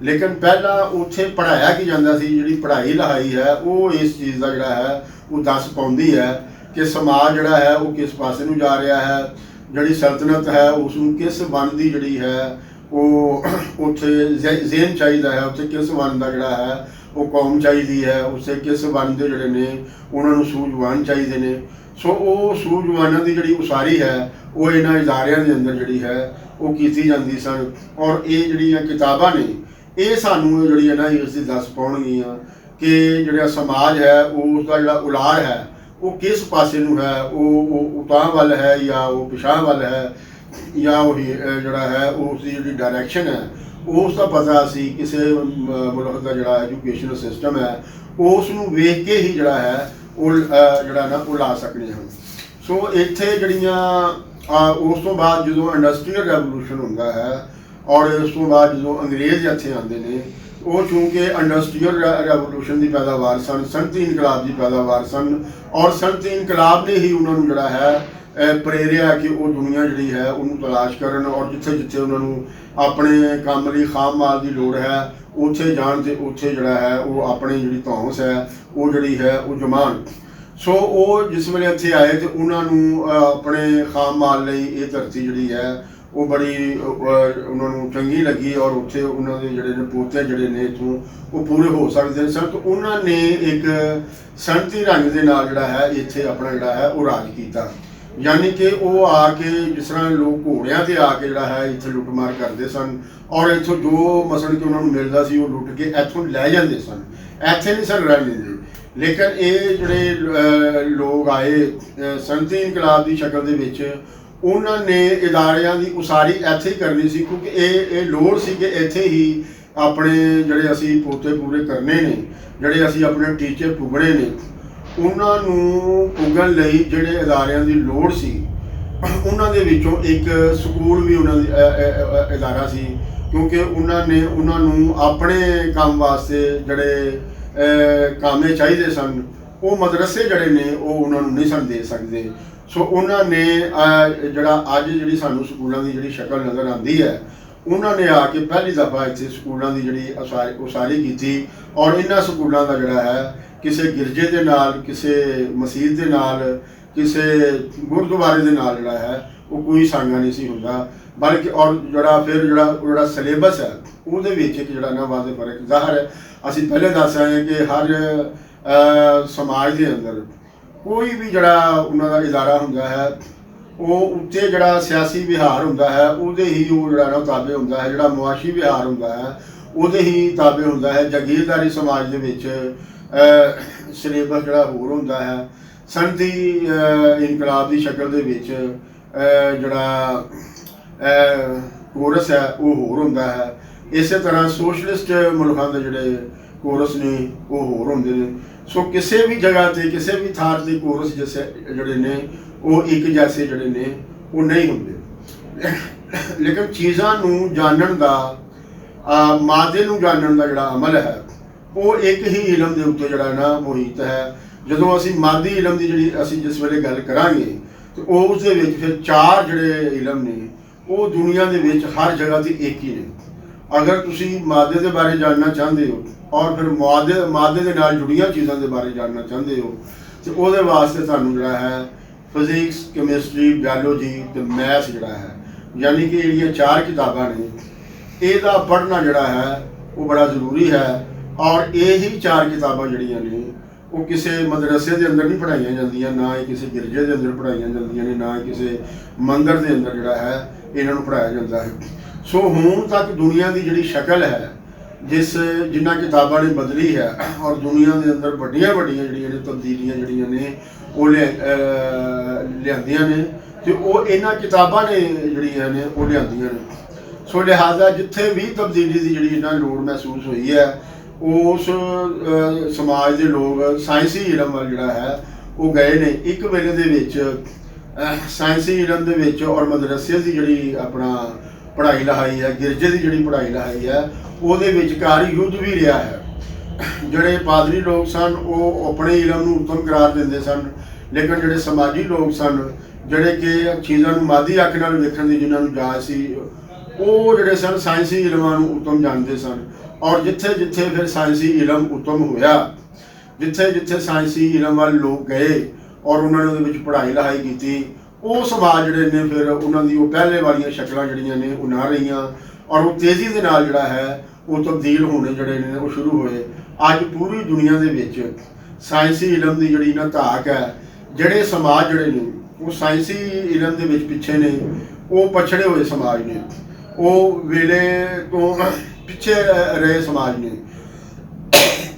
[SPEAKER 1] ਲੇਕਿਨ ਪਹਿਲਾਂ ਉੱਥੇ ਪੜ੍ਹਾਇਆ ਕੀ ਜਾਂਦਾ ਸੀ, ਜਿਹੜੀ ਪੜ੍ਹਾਈ ਲਿਖਾਈ ਹੈ ਉਹ ਇਸ ਚੀਜ਼ ਦਾ ਜਿਹੜਾ ਹੈ ਉਹ ਦੱਸ ਪਾਉਂਦੀ ਹੈ ਕਿ ਸਮਾਜ ਜਿਹੜਾ ਹੈ ਉਹ ਕਿਸ ਪਾਸੇ ਨੂੰ ਜਾ ਰਿਹਾ ਹੈ, ਜਿਹੜੀ ਸਲਤਨਤ ਹੈ ਉਸ ਨੂੰ ਕਿਸ ਵੰਨ ਦੀ ਜਿਹੜੀ ਹੈ ਉਹ ਉੱਥੇ ਜ਼ਿਹਨ ਚਾਹੀਦਾ ਹੈ, ਉੱਥੇ ਕਿਸ ਵੰਨ ਦਾ ਜਿਹੜਾ ਹੈ ਉਹ ਕੌਮ ਚਾਹੀਦੀ ਹੈ, ਉਸੇ ਕਿਸ ਵੰਨ ਦੇ ਜਿਹੜੇ ਨੇ ਉਹਨਾਂ ਨੂੰ ਸੂਝਵਾਨ ਚਾਹੀਦੇ ਨੇ। ਸੋ ਉਹ ਸੂਝਵਾਨਾਂ ਦੀ ਜਿਹੜੀ ਉਸਾਰੀ ਹੈ ਉਹ ਇਹਨਾਂ ਇਦਾਰਿਆਂ ਦੇ ਅੰਦਰ ਜਿਹੜੀ ਹੈ ਉਹ ਕੀਤੀ ਜਾਂਦੀ ਸਨ। ਔਰ ਇਹ ਜਿਹੜੀਆਂ ਕਿਤਾਬਾਂ ਨੇ ਇਹ ਸਾਨੂੰ ਜਿਹੜੀ ਹੈ ਨਾ ਇਸ ਦੀ ਦੱਸ ਪਾਉਣਗੀਆਂ ਕਿ ਜਿਹੜਾ ਸਮਾਜ ਹੈ ਉਸ ਦਾ ਜਿਹੜਾ ਉਲਾਰ ਹੈ ਉਹ ਕਿਸ ਪਾਸੇ ਨੂੰ ਹੈ, ਉਹ ਉਤਾਂਹ ਵੱਲ ਹੈ ਜਾਂ ਉਹ ਪਿਛਾਂਹ ਵੱਲ ਹੈ, ਜਾਂ ਉਹ ਜਿਹੜਾ ਹੈ ਉਸ ਦੀ ਜਿਹੜੀ ਡਾਇਰੈਕਸ਼ਨ ਹੈ ਉਸ ਦਾ ਪਤਾ ਅਸੀਂ ਕਿਸੇ ਮੁਲਕ ਦਾ ਜਿਹੜਾ ਐਜੂਕੇਸ਼ਨਲ ਸਿਸਟਮ ਹੈ ਉਸ ਨੂੰ ਵੇਖ ਕੇ ਹੀ ਜਿਹੜਾ ਹੈ ਉਹ ਜਿਹੜਾ ਨਾ ਉਹ ਲਾ ਸਕਦੇ ਹਾਂ। ਸੋ ਇੱਥੇ ਜਿਹੜੀਆਂ ਉਸ ਤੋਂ ਬਾਅਦ ਜਦੋਂ ਇੰਡਸਟਰੀਅਲ ਰੈਵੋਲੂਸ਼ਨ ਹੁੰਦਾ ਹੈ ਔਰ ਉਸ ਤੋਂ ਬਾਅਦ ਜਦੋਂ ਅੰਗਰੇਜ਼ ਇੱਥੇ ਆਉਂਦੇ ਨੇ, ਉਹ ਚੂੰਕਿ ਇੰਡਸਟਰੀਅਲ ਰੈਵੋਲੂਸ਼ਨ ਦੀ ਪੈਦਾਵਾਰ ਸਨ, ਸਨਅਤੀ ਇਨਕਲਾਬ ਦੀ ਪੈਦਾਵਾਰ ਸਨ, ਔਰ ਸਨਅਤੀ ਇਨਕਲਾਬ ਨੇ ਹੀ ਉਹਨਾਂ ਨੂੰ ਜਿਹੜਾ ਹੈ ਪ੍ਰੇਰਿਆ ਕਿ ਉਹ ਦੁਨੀਆ ਜਿਹੜੀ ਹੈ ਉਹਨੂੰ ਤਲਾਸ਼ ਕਰਨ ਔਰ ਜਿੱਥੇ ਜਿੱਥੇ ਉਹਨਾਂ ਨੂੰ ਆਪਣੇ ਕੰਮ ਲਈ ਖਾਮ ਮਾਲ ਦੀ ਲੋੜ ਹੈ ਉੱਥੇ ਜਾਣ ਤੇ ਉੱਥੇ ਜਿਹੜਾ ਹੈ ਉਹ ਆਪਣੀ ਜਿਹੜੀ ਧੌਂਸ ਹੈ ਉਹ ਜਿਹੜੀ ਹੈ ਉਹ ਜਮਾਨ। ਸੋ ਉਹ ਜਿਸ ਵੇਲੇ ਇੱਥੇ ਆਏ ਤੇ ਉਹਨਾਂ ਨੂੰ ਆਪਣੇ ਖਾਮ ਮਾਲ ਲਈ ਇਹ ਧਰਤੀ ਜਿਹੜੀ ਹੈ ਉਹ ਬੜੀ ਉਹਨਾਂ ਨੂੰ ਚੰਗੀ ਲੱਗੀ ਔਰ ਉੱਥੇ ਉਹਨਾਂ ਦੇ ਜਿਹੜੇ ਨੇ ਪੋਤੇ ਜਿਹੜੇ ਨੇ ਇੱਥੋਂ ਉਹ ਪੂਰੇ ਹੋ ਸਕਦੇ ਸਨ। ਤਾਂ ਉਹਨਾਂ ਨੇ ਇੱਕ ਸਨਅਤੀ ਰੰਗ ਦੇ ਨਾਲ ਜਿਹੜਾ ਹੈ ਇੱਥੇ ਆਪਣਾ ਜਿਹੜਾ ਹੈ ਉਹ ਰਾਜ ਕੀਤਾ। ਯਾਨੀ ਕਿ ਉਹ ਆ ਕੇ ਜਿਸ ਤਰ੍ਹਾਂ ਲੋਕ ਘੋੜਿਆਂ 'ਤੇ ਆ ਕੇ ਜਿਹੜਾ ਹੈ ਇੱਥੇ ਲੁੱਟਮਾਰ ਕਰਦੇ ਸਨ ਔਰ ਇੱਥੋਂ ਜੋ ਮਸਲ ਕਿ ਉਹਨਾਂ ਨੂੰ ਮਿਲਦਾ ਸੀ ਉਹ ਲੁੱਟ ਕੇ ਇੱਥੋਂ ਲੈ ਜਾਂਦੇ ਸਨ, ਇੱਥੇ ਨਹੀਂ ਸਨ ਰਹਿ ਲੈਂਦੇ। ਲੇਕਿਨ ਇਹ ਜਿਹੜੇ ਲੋਕ ਆਏ ਸਨਅਤੀ ਇਨਕਲਾਬ ਦੀ ਸ਼ਕਲ ਦੇ ਵਿੱਚ, ਉਹਨਾਂ ਨੇ ਇਦਾਰਿਆਂ ਦੀ ਉਸਾਰੀ ਇੱਥੇ ਹੀ ਕਰਨੀ ਸੀ ਕਿਉਂਕਿ ਇਹ ਲੋੜ ਸੀ ਕਿ ਇੱਥੇ ਹੀ ਆਪਣੇ ਜਿਹੜੇ ਅਸੀਂ ਪੋਤੇ ਪੂਰੇ ਕਰਨੇ ਨੇ, ਜਿਹੜੇ ਅਸੀਂ ਆਪਣੇ ਟੀਚੇ ਪੁੱਗਣੇ ਨੇ, ਉਹਨਾਂ ਨੂੰ ਪੁੱਗਣ ਲਈ ਜਿਹੜੇ ਇਦਾਰਿਆਂ ਦੀ ਲੋੜ ਸੀ ਉਹਨਾਂ ਦੇ ਵਿੱਚੋਂ ਇੱਕ ਸਕੂਲ ਵੀ ਉਹਨਾਂ ਦੀ ਇਦਾਰਾ ਸੀ ਕਿਉਂਕਿ ਉਹਨਾਂ ਨੇ ਉਹਨਾਂ ਨੂੰ ਆਪਣੇ ਕੰਮ ਵਾਸਤੇ ਜਿਹੜੇ ਕਾਮੇ ਚਾਹੀਦੇ ਸਨ ਉਹ ਮਦਰਸੇ ਜਿਹੜੇ ਨੇ ਉਹ ਉਹਨਾਂ ਨੂੰ ਨਹੀਂ ਸਨ ਦੇ ਸਕਦੇ। ਸੋ ਉਹਨਾਂ ਨੇ ਜਿਹੜਾ ਅੱਜ ਜਿਹੜੀ ਸਾਨੂੰ ਸਕੂਲਾਂ ਦੀ ਜਿਹੜੀ ਸ਼ਕਲ ਨਜ਼ਰ ਆਉਂਦੀ ਹੈ, ਉਹਨਾਂ ਨੇ ਆ ਕੇ ਪਹਿਲੀ ਦਫਾ ਇੱਥੇ ਸਕੂਲਾਂ ਦੀ ਜਿਹੜੀ ਉਸਾਰੀ ਕੀਤੀ ਔਰ ਇਹਨਾਂ ਸਕੂਲਾਂ ਦਾ ਜਿਹੜਾ ਹੈ ਕਿਸੇ ਗਿਰਜੇ ਦੇ ਨਾਲ, ਕਿਸੇ ਮਸਜਿਦ ਦੇ ਨਾਲ, ਕਿਸੇ ਗੁਰਦੁਆਰੇ ਦੇ ਨਾਲ ਜਿਹੜਾ ਹੈ ਉਹ ਕੋਈ ਸਾਂਗਾ ਨਹੀਂ ਸੀ ਹੁੰਦਾ, ਬਲਕਿ ਔਰ ਜਿਹੜਾ ਸਿਲੇਬਸ ਹੈ ਉਹਦੇ ਵਿੱਚ ਇੱਕ ਜਿਹੜਾ ਨਾ ਵਾਜ਼ਿਹ ਫਰਕ ਜ਼ਾਹਰ ਹੈ। ਅਸੀਂ ਪਹਿਲੇ ਦੱਸ ਆਏ ਕਿ ਹਰ ਸਮਾਜ ਦੇ ਅੰਦਰ ਕੋਈ ਵੀ ਜਿਹੜਾ ਉਹਨਾਂ ਦਾ ਇਦਾਰਾ ਹੁੰਦਾ ਹੈ ਉਹ ਉੱਤੇ ਜਿਹੜਾ ਸਿਆਸੀ ਵਿਹਾਰ ਹੁੰਦਾ ਹੈ ਉਹਦੇ ਹੀ ਉਹ ਜਿਹੜਾ ਨਾ ਤਾਬੇ ਹੁੰਦਾ ਹੈ, ਜਿਹੜਾ ਮੁਆਸ਼ੀ ਵਿਹਾਰ ਹੁੰਦਾ ਹੈ ਉਹਦੇ ਹੀ ਤਾਬੇ ਹੁੰਦਾ ਹੈ। ਜਾਗੀਰਦਾਰੀ ਸਮਾਜ ਦੇ ਵਿੱਚ ਸਿਲੇਬਸ ਜਿਹੜਾ ਹੋਰ ਹੁੰਦਾ ਹੈ, ਸਨਅਤੀ ਇਨਕਲਾਬ ਦੀ ਸ਼ਕਲ ਦੇ ਵਿੱਚ ਜਿਹੜਾ ਕੋਰਸ ਹੈ ਉਹ ਹੋਰ ਹੁੰਦਾ ਹੈ। ਇਸੇ ਤਰ੍ਹਾਂ ਸੋਸ਼ਲਿਸਟ ਮੁਲਕਾਂ ਦੇ ਜਿਹੜੇ ਕੋਰਸ ਨੇ ਉਹ ਹੋਰ ਹੁੰਦੇ ਨੇ। ਸੋ ਕਿਸੇ ਵੀ ਜਗ੍ਹਾ 'ਤੇ ਕਿਸੇ ਵੀ ਥਾਂ 'ਤੇ ਕੋਰਸ ਜਿਹੜੇ ਨੇ ਉਹ ਇੱਕ ਜੈਸੇ ਜਿਹੜੇ ਨੇ ਉਹ ਨਹੀਂ ਹੁੰਦੇ। ਲੇਕਿਨ ਚੀਜ਼ਾਂ ਨੂੰ ਜਾਣਨ ਦਾ, ਮਾਦੇ ਨੂੰ ਜਾਣਨ ਦਾ ਜਿਹੜਾ ਅਮਲ ਹੈ ਉਹ ਇੱਕ ਹੀ ਇਲਮ ਦੇ ਉੱਤੇ ਜਿਹੜਾ ਨਾ ਮੁਹਿੱਤ ਹੈ। ਜਦੋਂ ਅਸੀਂ ਮਾਦੀ ਇਲਮ ਦੀ ਜਿਹੜੀ ਅਸੀਂ ਜਿਸ ਵੇਲੇ ਗੱਲ ਕਰਾਂਗੇ ਤੇ ਉਸ ਦੇ ਵਿੱਚ ਫਿਰ ਚਾਰ ਜਿਹੜੇ ਇਲਮ ਨੇ ਉਹ ਦੁਨੀਆ ਦੇ ਵਿੱਚ ਹਰ ਜਗ੍ਹਾ 'ਤੇ ਇੱਕ ਹੀ ਨੇ। ਅਗਰ ਤੁਸੀਂ ਮਾਦੇ ਦੇ ਬਾਰੇ ਜਾਣਨਾ ਚਾਹੁੰਦੇ ਹੋ ਔਰ ਫਿਰ ਮਾਦੇ ਦੇ ਨਾਲ ਜੁੜੀਆਂ ਚੀਜ਼ਾਂ ਦੇ ਬਾਰੇ ਜਾਣਨਾ ਚਾਹੁੰਦੇ ਹੋ ਤੇ ਉਹਦੇ ਵਾਸਤੇ ਤੁਹਾਨੂੰ ਜਿਹੜਾ ਹੈ ਫਿਜ਼ਿਕਸ, ਕੈਮਿਸਟਰੀ, ਬਾਇਓਲੋਜੀ ਤੇ ਮੈਥ ਜਿਹੜਾ ਹੈ, ਯਾਨੀ ਕਿ ਜਿਹੜੀਆਂ ਚਾਰ ਕਿਤਾਬਾਂ ਨੇ ਇਹਦਾ ਪੜ੍ਹਨਾ ਜਿਹੜਾ ਹੈ ਉਹ ਬੜਾ ਜ਼ਰੂਰੀ ਹੈ। ਔਰ ਇਹੀ ਚਾਰ ਕਿਤਾਬਾਂ ਜਿਹੜੀਆਂ ਨੇ ਉਹ ਕਿਸੇ ਮਦਰਸੇ ਦੇ ਅੰਦਰ ਨਹੀਂ ਪੜ੍ਹਾਈਆਂ ਜਾਂਦੀਆਂ, ਨਾ ਹੀ ਕਿਸੇ ਗਿਰਜੇ ਦੇ ਅੰਦਰ ਪੜ੍ਹਾਈਆਂ ਜਾਂਦੀਆਂ ਨੇ, ਨਾ ਹੀ ਕਿਸੇ ਮੰਦਰ ਦੇ ਅੰਦਰ ਜਿਹੜਾ ਹੈ ਇਹਨਾਂ ਨੂੰ ਪੜ੍ਹਾਇਆ ਜਾਂਦਾ ਹੈ। ਸੋ ਹੁਣ ਤੱਕ ਦੁਨੀਆ ਦੀ ਜਿਹੜੀ ਸ਼ਕਲ ਹੈ ਜਿਨ੍ਹਾਂ ਕਿਤਾਬਾਂ ਨੇ ਬਦਲੀ ਹੈ ਔਰ ਦੁਨੀਆ ਦੇ ਅੰਦਰ ਵੱਡੀਆਂ ਜਿਹੜੀਆਂ ਨੇ ਤਬਦੀਲੀਆਂ ਜਿਹੜੀਆਂ ਨੇ ਉਹ ਲਿਆਂਦੀਆਂ ਨੇ ਤੇ ਉਹ ਇਹਨਾਂ ਕਿਤਾਬਾਂ ਨੇ ਜਿਹੜੀਆਂ ਨੇ ਉਹ ਲਿਆਂਦੀਆਂ ਨੇ। ਸੋ ਲਿਹਾਜ਼ਾ ਜਿੱਥੇ ਵੀ ਤਬਦੀਲੀ ਦੀ ਜਿਹੜੀ ਇਹਨਾਂ ਲੋੜ ਮਹਿਸੂਸ ਹੋਈ ਹੈ ਉਸ ਸਮਾਜ ਦੇ ਲੋਕ ਸਾਇੰਸੀ ਇਲਮ ਵੱਲ ਜਿਹੜਾ ਹੈ ਉਹ ਗਏ ਨੇ। ਇੱਕ ਵੇਲੇ ਦੇ ਵਿੱਚ ਸਾਇੰਸੀ ਇਲਮ ਦੇ ਵਿੱਚ ਔਰ ਮਦਰਸੇ ਦੀ ਜਿਹੜੀ ਆਪਣਾ ਪੜ੍ਹਾਈ ਲਿਖਾਈ ਹੈ, ਗਿਰਜੇ ਦੀ ਜਿਹੜੀ ਪੜ੍ਹਾਈ ਲਿਖਾਈ ਹੈ ਉਹਦੇ ਵਿਚਕਾਰ ਯੁੱਧ ਵੀ ਰਿਹਾ ਹੈ। ਜਿਹੜੇ ਪਾਦਰੀ ਲੋਕ ਸਨ ਉਹ ਆਪਣੇ ਇਲਮ ਨੂੰ ਉੱਤਮ ਕਰਾਰ ਦਿੰਦੇ ਸਨ, ਲੇਕਿਨ ਜਿਹੜੇ ਸਮਾਜੀ ਲੋਕ ਸਨ ਜਿਹੜੇ ਕਿ ਚੀਜ਼ਾਂ ਨੂੰ ਮਾਦੀ ਅੱਖ ਨਾਲ ਵੇਖਣ ਦੀ ਜਿਨ੍ਹਾਂ ਨੂੰ ਜਾਚ ਸੀ ਉਹ ਜਿਹੜੇ ਸਨ ਸਾਇੰਸੀ ਇਲਮਾਂ ਨੂੰ ਉੱਤਮ ਜਾਣਦੇ ਸਨ। ਔਰ ਜਿੱਥੇ ਜਿੱਥੇ ਫਿਰ ਸਾਇੰਸੀ ਇਲਮ ਉੱਤਮ ਹੋਇਆ, ਜਿੱਥੇ ਜਿੱਥੇ ਸਾਇੰਸੀ ਇਲਮ ਵੱਲ ਲੋਕ ਗਏ ਔਰ ਉਹਨਾਂ ਨੇ ਉਹਦੇ ਵਿੱਚ ਪੜ੍ਹਾਈ ਲਿਖਾਈ ਕੀਤੀ, ਉਹ ਸਮਾਜ ਜਿਹੜੇ ਨੇ ਫਿਰ ਉਹਨਾਂ ਦੀ ਉਹ ਪਹਿਲੇ ਵਾਲੀਆਂ ਸ਼ਕਲਾਂ ਜਿਹੜੀਆਂ ਨੇ ਉਹ ਨਾ ਰਹੀਆਂ ਔਰ ਉਹ ਤੇਜ਼ੀ ਦੇ ਨਾਲ ਜਿਹੜਾ ਹੈ ਉਹ ਤਬਦੀਲ ਹੋਣੇ ਜਿਹੜੇ ਨੇ ਉਹ ਸ਼ੁਰੂ ਹੋਏ। ਅੱਜ ਪੂਰੀ ਦੁਨੀਆ ਦੇ ਵਿੱਚ ਸਾਇੰਸੀ ਇਲਮ ਦੀ ਜਿਹੜੀ ਨਾ ਧਾਕ ਹੈ, ਜਿਹੜੇ ਸਮਾਜ ਜਿਹੜੇ ਨੇ ਉਹ ਸਾਇੰਸੀ ਇਲਮ ਦੇ ਵਿੱਚ ਪਿੱਛੇ ਨੇ, ਉਹ ਪਛੜੇ ਹੋਏ ਸਮਾਜ ਨੇ, ਉਹ ਵੇਲੇ ਤੋਂ ਪਿੱਛੇ ਰਹੇ ਸਮਾਜ ਨੇ,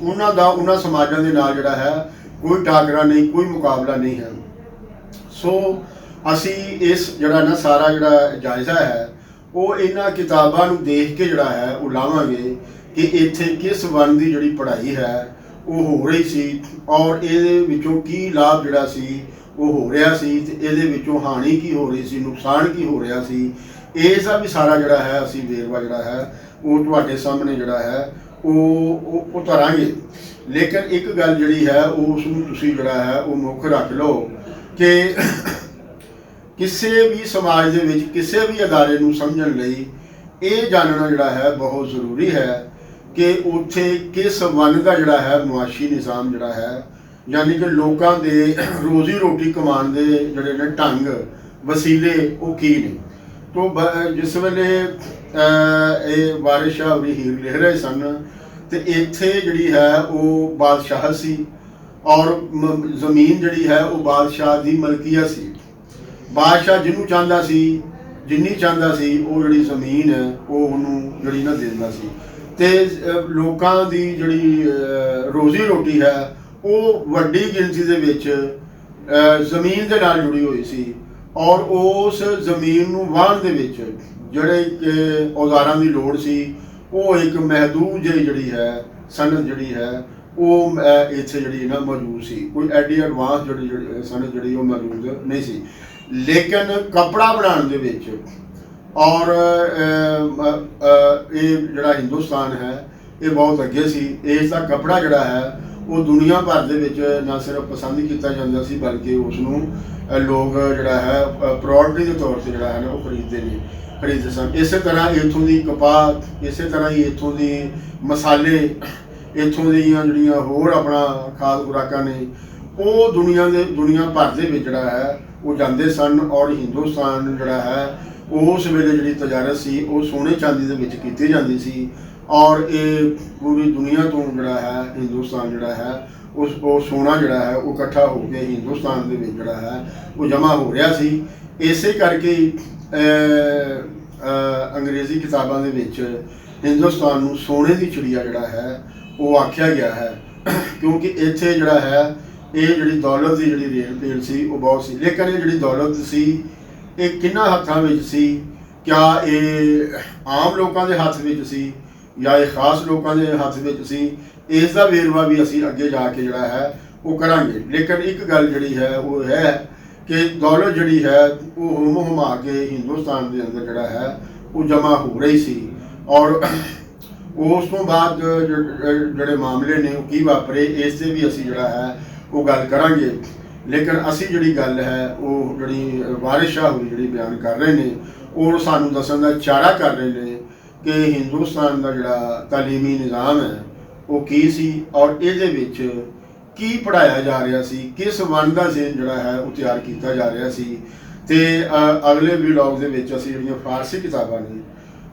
[SPEAKER 1] ਉਹਨਾਂ ਸਮਾਜਾਂ ਦੇ ਨਾਲ ਜਿਹੜਾ ਹੈ ਕੋਈ ਟਾਕਰਾ ਨਹੀਂ, ਕੋਈ ਮੁਕਾਬਲਾ ਨਹੀਂ ਹੈ। ਸੋ ਅਸੀਂ ਇਸ ਜਿਹੜਾ ਨਾ ਸਾਰਾ ਜਿਹੜਾ ਜਾਇਜ਼ਾ ਹੈ ਉਹ ਇਹਨਾਂ ਕਿਤਾਬਾਂ ਨੂੰ ਦੇਖ ਕੇ ਜਿਹੜਾ ਹੈ ਉਹ ਲਾਵਾਂਗੇ ਕਿ ਇੱਥੇ ਕਿਸ ਵੰਨ ਦੀ ਜਿਹੜੀ ਪੜ੍ਹਾਈ ਹੈ ਉਹ ਹੋ ਰਹੀ ਸੀ, ਔਰ ਇਹਦੇ ਵਿੱਚੋਂ ਕੀ ਲਾਭ ਜਿਹੜਾ ਸੀ ਉਹ ਹੋ ਰਿਹਾ ਸੀ, ਤੇ ਇਹਦੇ ਵਿੱਚੋਂ ਹਾਨੀ ਕੀ ਹੋ ਰਹੀ ਸੀ, ਨੁਕਸਾਨ ਕੀ ਹੋ ਰਿਹਾ ਸੀ। ਇਸ ਦਾ ਵੀ ਸਾਰਾ ਜਿਹੜਾ ਹੈ ਅਸੀਂ ਵੇਰਵਾ ਜਿਹੜਾ ਹੈ ਉਹ ਤੁਹਾਡੇ ਸਾਹਮਣੇ ਜਿਹੜਾ ਹੈ ਉਹ ਧਰਾਂਗੇ। ਲੇਕਿਨ ਇੱਕ ਗੱਲ ਜਿਹੜੀ ਹੈ ਉਸ ਨੂੰ ਤੁਸੀਂ ਜਿਹੜਾ ਹੈ ਉਹ ਮੁੱਖ ਰੱਖ ਲਓ ਕਿ ਕਿਸੇ ਵੀ ਸਮਾਜ ਦੇ ਵਿੱਚ ਕਿਸੇ ਵੀ ਅਦਾਰੇ ਨੂੰ ਸਮਝਣ ਲਈ ਇਹ ਜਾਣਨਾ ਜਿਹੜਾ ਹੈ ਬਹੁਤ ਜ਼ਰੂਰੀ ਹੈ ਕਿ ਉੱਥੇ ਕਿਸ ਵੰਨ ਦਾ ਜਿਹੜਾ ਹੈ ਮੁਆਸ਼ੀ ਨਿਜ਼ਾਮ ਜਿਹੜਾ ਹੈ, ਯਾਨੀ ਕਿ ਲੋਕਾਂ ਦੇ ਰੋਜ਼ੀ ਰੋਟੀ ਕਮਾਉਣ ਦੇ ਜਿਹੜੇ ਨੇ ਢੰਗ ਵਸੀਲੇ ਉਹ ਕੀ ਨੇ। ਤੋ ਜਿਸ ਵੇਲੇ ਇਹ ਵਾਰਿਸ ਸ਼ਾਹ ਹੋਰੀ ਹੀਰ ਲਿਖ ਰਹੇ ਸਨ ਤੇ ਇੱਥੇ ਜਿਹੜੀ ਹੈ ਉਹ ਬਾਦਸ਼ਾਹ ਸੀ, ਔਰ ਜ਼ਮੀਨ ਜਿਹੜੀ ਹੈ ਉਹ ਬਾਦਸ਼ਾਹ ਦੀ ਮਲਕੀਅਤ ਸੀ। ਬਾਦਸ਼ਾਹ ਜਿਹਨੂੰ ਚਾਹੁੰਦਾ ਸੀ, ਜਿੰਨੀ ਚਾਹੁੰਦਾ ਸੀ ਉਹ ਜਿਹੜੀ ਜ਼ਮੀਨ ਹੈ ਉਹ ਉਹਨੂੰ ਜਿਹੜੀ ਨਾ ਦੇ ਦਿੰਦਾ ਸੀ, ਤੇ ਲੋਕਾਂ ਦੀ ਜਿਹੜੀ ਰੋਜ਼ੀ ਰੋਟੀ ਹੈ ਉਹ ਵੱਡੀ ਗਿਣਤੀ ਦੇ ਵਿੱਚ ਜ਼ਮੀਨ ਦੇ ਨਾਲ ਜੁੜੀ ਹੋਈ ਸੀ, ਔਰ ਉਸ ਜ਼ਮੀਨ ਨੂੰ ਵਾਹਣ ਦੇ ਵਿੱਚ ਜਿਹੜੇ ਔਜ਼ਾਰਾਂ ਦੀ ਲੋੜ ਸੀ ਉਹ ਇੱਕ ਮਹਿਦੂਦ ਜਿਹੜੀ ਹੈ ਸਨਅਤ ਜਿਹੜੀ ਹੈ ਉਹ ਇੱਥੇ ਜਿਹੜੀ ਨਾ ਮੌਜੂਦ ਸੀ। ਕੋਈ ਐਡੀ ਐਡਵਾਂਸ ਜਿਹੜੀ ਸਨਅਤ ਜਿਹੜੀ ਉਹ ਮੌਜੂਦ ਨਹੀਂ ਸੀ। ਲੇਕਿਨ ਕੱਪੜਾ ਬਣਾਉਣ ਦੇ ਵਿੱਚ ਔਰ ਇਹ ਜਿਹੜਾ ਹਿੰਦੁਸਤਾਨ ਹੈ ਇਹ ਬਹੁਤ ਅੱਗੇ ਸੀ। ਇਸ ਦਾ ਕੱਪੜਾ ਜਿਹੜਾ ਹੈ ਉਹ ਦੁਨੀਆ ਭਰ ਦੇ ਵਿੱਚ ਨਾ ਸਿਰਫ ਪਸੰਦ ਕੀਤਾ ਜਾਂਦਾ ਸੀ, ਬਲਕਿ ਉਸ ਨੂੰ ਲੋਕ ਜਿਹੜਾ ਹੈ ਪ੍ਰੋਡਕਟ ਦੇ ਤੌਰ ਤੇ ਜਿਹੜਾ ਹੈ ਨਾ ਉਹ ਖਰੀਦਦੇ ਸਨ। ਇਸੇ ਤਰ੍ਹਾਂ ਇੱਥੋਂ ਦੀ ਕਪਾਹ, ਇਸੇ ਤਰ੍ਹਾਂ ਹੀ ਇੱਥੋਂ ਦੀ ਮਸਾਲੇ, ਇੱਥੋਂ ਦੀਆਂ ਜਿਹੜੀਆਂ ਹੋਰ ਆਪਣਾ ਖਾਦ ਖੁਰਾਕਾਂ ਨੇ ਉਹ ਦੁਨੀਆ ਭਰ ਦੇ ਵਿੱਚ ਜਿਹੜਾ ਹੈ ਉਹ ਜਾਂਦੇ ਸਨ। ਔਰ ਹਿੰਦੁਸਤਾਨ ਜਿਹੜਾ ਹੈ ਉਸ ਵੇਲੇ ਜਿਹੜੀ ਤਜਾਰਤ ਸੀ ਉਹ ਸੋਨੇ ਚਾਂਦੀ ਦੇ ਵਿੱਚ ਕੀਤੀ ਜਾਂਦੀ ਸੀ, ਔਰ ਇਹ ਪੂਰੀ ਦੁਨੀਆ ਤੋਂ ਜਿਹੜਾ ਹੈ ਹਿੰਦੁਸਤਾਨ ਜਿਹੜਾ ਹੈ ਉਹ ਸੋਨਾ ਜਿਹੜਾ ਹੈ ਉਹ ਇਕੱਠਾ ਹੋ ਕੇ ਹਿੰਦੁਸਤਾਨ ਦੇ ਵਿੱਚ ਜਿਹੜਾ ਹੈ ਉਹ ਜਮ੍ਹਾਂ ਹੋ ਰਿਹਾ ਸੀ। ਇਸੇ ਕਰਕੇ ਅੰਗਰੇਜ਼ੀ ਕਿਤਾਬਾਂ ਦੇ ਵਿੱਚ ਹਿੰਦੁਸਤਾਨ ਨੂੰ ਸੋਨੇ ਦੀ ਚਿੜੀਆ ਜਿਹੜਾ ਹੈ ਉਹ ਆਖਿਆ ਗਿਆ ਹੈ, ਕਿਉਂਕਿ ਇੱਥੇ ਜਿਹੜਾ ਹੈ ਇਹ ਜਿਹੜੀ ਦੌਲਤ ਦੀ ਜਿਹੜੀ ਰੇਲ ਪੇਲ ਸੀ ਉਹ ਬਹੁਤ ਸੀ। ਲੇਕਿਨ ਇਹ ਜਿਹੜੀ ਦੌਲਤ ਸੀ ਇਹ ਕਿਹਨਾਂ ਹੱਥਾਂ ਵਿੱਚ ਸੀ? ਕਿਆ ਇਹ ਆਮ ਲੋਕਾਂ ਦੇ ਹੱਥ ਵਿੱਚ ਸੀ ਜਾਂ ਇਹ ਖਾਸ ਲੋਕਾਂ ਦੇ ਹੱਥ ਵਿੱਚ ਸੀ? ਇਸ ਦਾ ਵੇਰਵਾ ਵੀ ਅਸੀਂ ਅੱਗੇ ਜਾ ਕੇ ਜਿਹੜਾ ਹੈ ਉਹ ਕਰਾਂਗੇ। ਲੇਕਿਨ ਇੱਕ ਗੱਲ ਜਿਹੜੀ ਹੈ ਉਹ ਹੈ ਕਿ ਦੌਲਤ ਜਿਹੜੀ ਹੈ ਉਹ ਹੁਮਾ ਕੇ ਹਿੰਦੁਸਤਾਨ ਦੇ ਅੰਦਰ ਜਿਹੜਾ ਹੈ ਉਹ ਜਮ੍ਹਾਂ ਹੋ ਰਹੀ ਸੀ, ਔਰ ਉਸ ਤੋਂ ਬਾਅਦ ਜਿਹੜੇ ਮਾਮਲੇ ਨੇ ਉਹ ਕੀ ਵਾਪਰੇ ਇਸ 'ਤੇ ਵੀ ਅਸੀਂ ਜਿਹੜਾ ਹੈ ਉਹ ਗੱਲ ਕਰਾਂਗੇ। ਲੇਕਿਨ ਅਸੀਂ ਜਿਹੜੀ ਗੱਲ ਹੈ ਉਹ ਜਿਹੜੀ ਵਾਰਿਸ ਸ਼ਾਹ ਹੋਰੀ ਜਿਹੜੀ ਬਿਆਨ ਕਰ ਰਹੇ ਨੇ ਉਹ ਸਾਨੂੰ ਦੱਸਣ ਦਾ ਇਸ਼ਾਰਾ ਕਰ ਰਹੇ ਨੇ ਕਿ ਹਿੰਦੁਸਤਾਨ ਦਾ ਜਿਹੜਾ ਤਾਲੀਮੀ ਨਿਜ਼ਾਮ ਹੈ ਉਹ ਕੀ ਸੀ, ਔਰ ਇਹਦੇ ਵਿੱਚ ਕੀ ਪੜ੍ਹਾਇਆ ਜਾ ਰਿਹਾ ਸੀ, ਕਿਸ ਵੰਨ ਦਾ ਜ਼ੇਨ ਜਿਹੜਾ ਹੈ ਉਹ ਤਿਆਰ ਕੀਤਾ ਜਾ ਰਿਹਾ ਸੀ। ਤੇ ਅਗਲੇ ਵਲੌਗ ਦੇ ਵਿੱਚ ਅਸੀਂ ਜਿਹੜੀਆਂ ਫਾਰਸੀ ਕਿਤਾਬਾਂ ਨੇ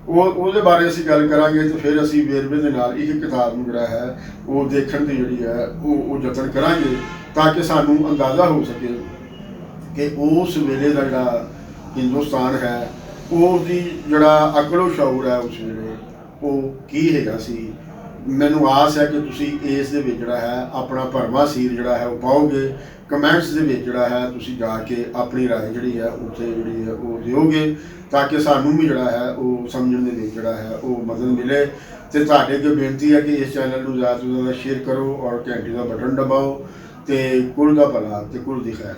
[SPEAKER 1] ਉਹਦੇ ਬਾਰੇ ਅਸੀਂ ਗੱਲ ਕਰਾਂਗੇ, ਤੇ ਫਿਰ ਅਸੀਂ ਵੇਰਵੇ ਦੇ ਨਾਲ ਇੱਕ ਕਿਤਾਬ ਨੂੰ ਜਿਹੜਾ ਹੈ ਉਹ ਦੇਖਣ ਦੀ ਜਿਹੜੀ ਹੈ ਉਹ ਯਤਨ ਕਰਾਂਗੇ, ਤਾਂ ਕਿ ਸਾਨੂੰ ਅੰਦਾਜ਼ਾ ਹੋ ਸਕੇ ਕਿ ਉਸ ਵੇਲੇ ਦਾ ਜਿਹੜਾ ਹਿੰਦੁਸਤਾਨ ਹੈ ਉਹਦੀ ਜਿਹੜਾ ਅਕਲੋ ਸ਼ਊਰ ਹੈ ਉਸ ਵੇਲੇ ਉਹ ਕੀ ਹੈਗਾ ਸੀ। ਮੈਨੂੰ ਆਸ ਹੈ ਕਿ ਤੁਸੀਂ ਇਸ ਦੇ ਵਿੱਚ ਜਿਹੜਾ ਹੈ ਆਪਣਾ ਭਰਵਾਂ ਸੀਰ ਜਿਹੜਾ ਹੈ ਉਹ ਪਾਓਗੇ। ਕਮੈਂਟਸ ਦੇ ਵਿੱਚ ਜਿਹੜਾ ਹੈ ਤੁਸੀਂ ਜਾ ਕੇ ਆਪਣੀ ਰਾਏ ਜਿਹੜੀ ਹੈ ਉੱਥੇ ਜਿਹੜੀ ਹੈ ਉਹ ਦਿਓਗੇ, ਤਾਂ ਕਿ ਸਾਨੂੰ ਵੀ ਜਿਹੜਾ ਹੈ ਉਹ ਸਮਝਣ ਦੇ ਵਿੱਚ ਜਿਹੜਾ ਹੈ ਉਹ ਮਦਦ ਮਿਲੇ। ਤੇ ਤੁਹਾਡੇ ਅੱਗੇ ਬੇਨਤੀ ਹੈ ਕਿ ਇਸ ਚੈਨਲ ਨੂੰ ਜ਼ਿਆਦਾ ਤੋਂ ਜ਼ਿਆਦਾ ਸ਼ੇਅਰ ਕਰੋ ਔਰ ਘੰਟੀ ਦਾ ਬਟਨ ਦਬਾਓ। ਤੇ ਕੁਲ ਦਾ ਭਲਾ ਤੇ ਕੁਲ ਦੀ ਖੈਰ।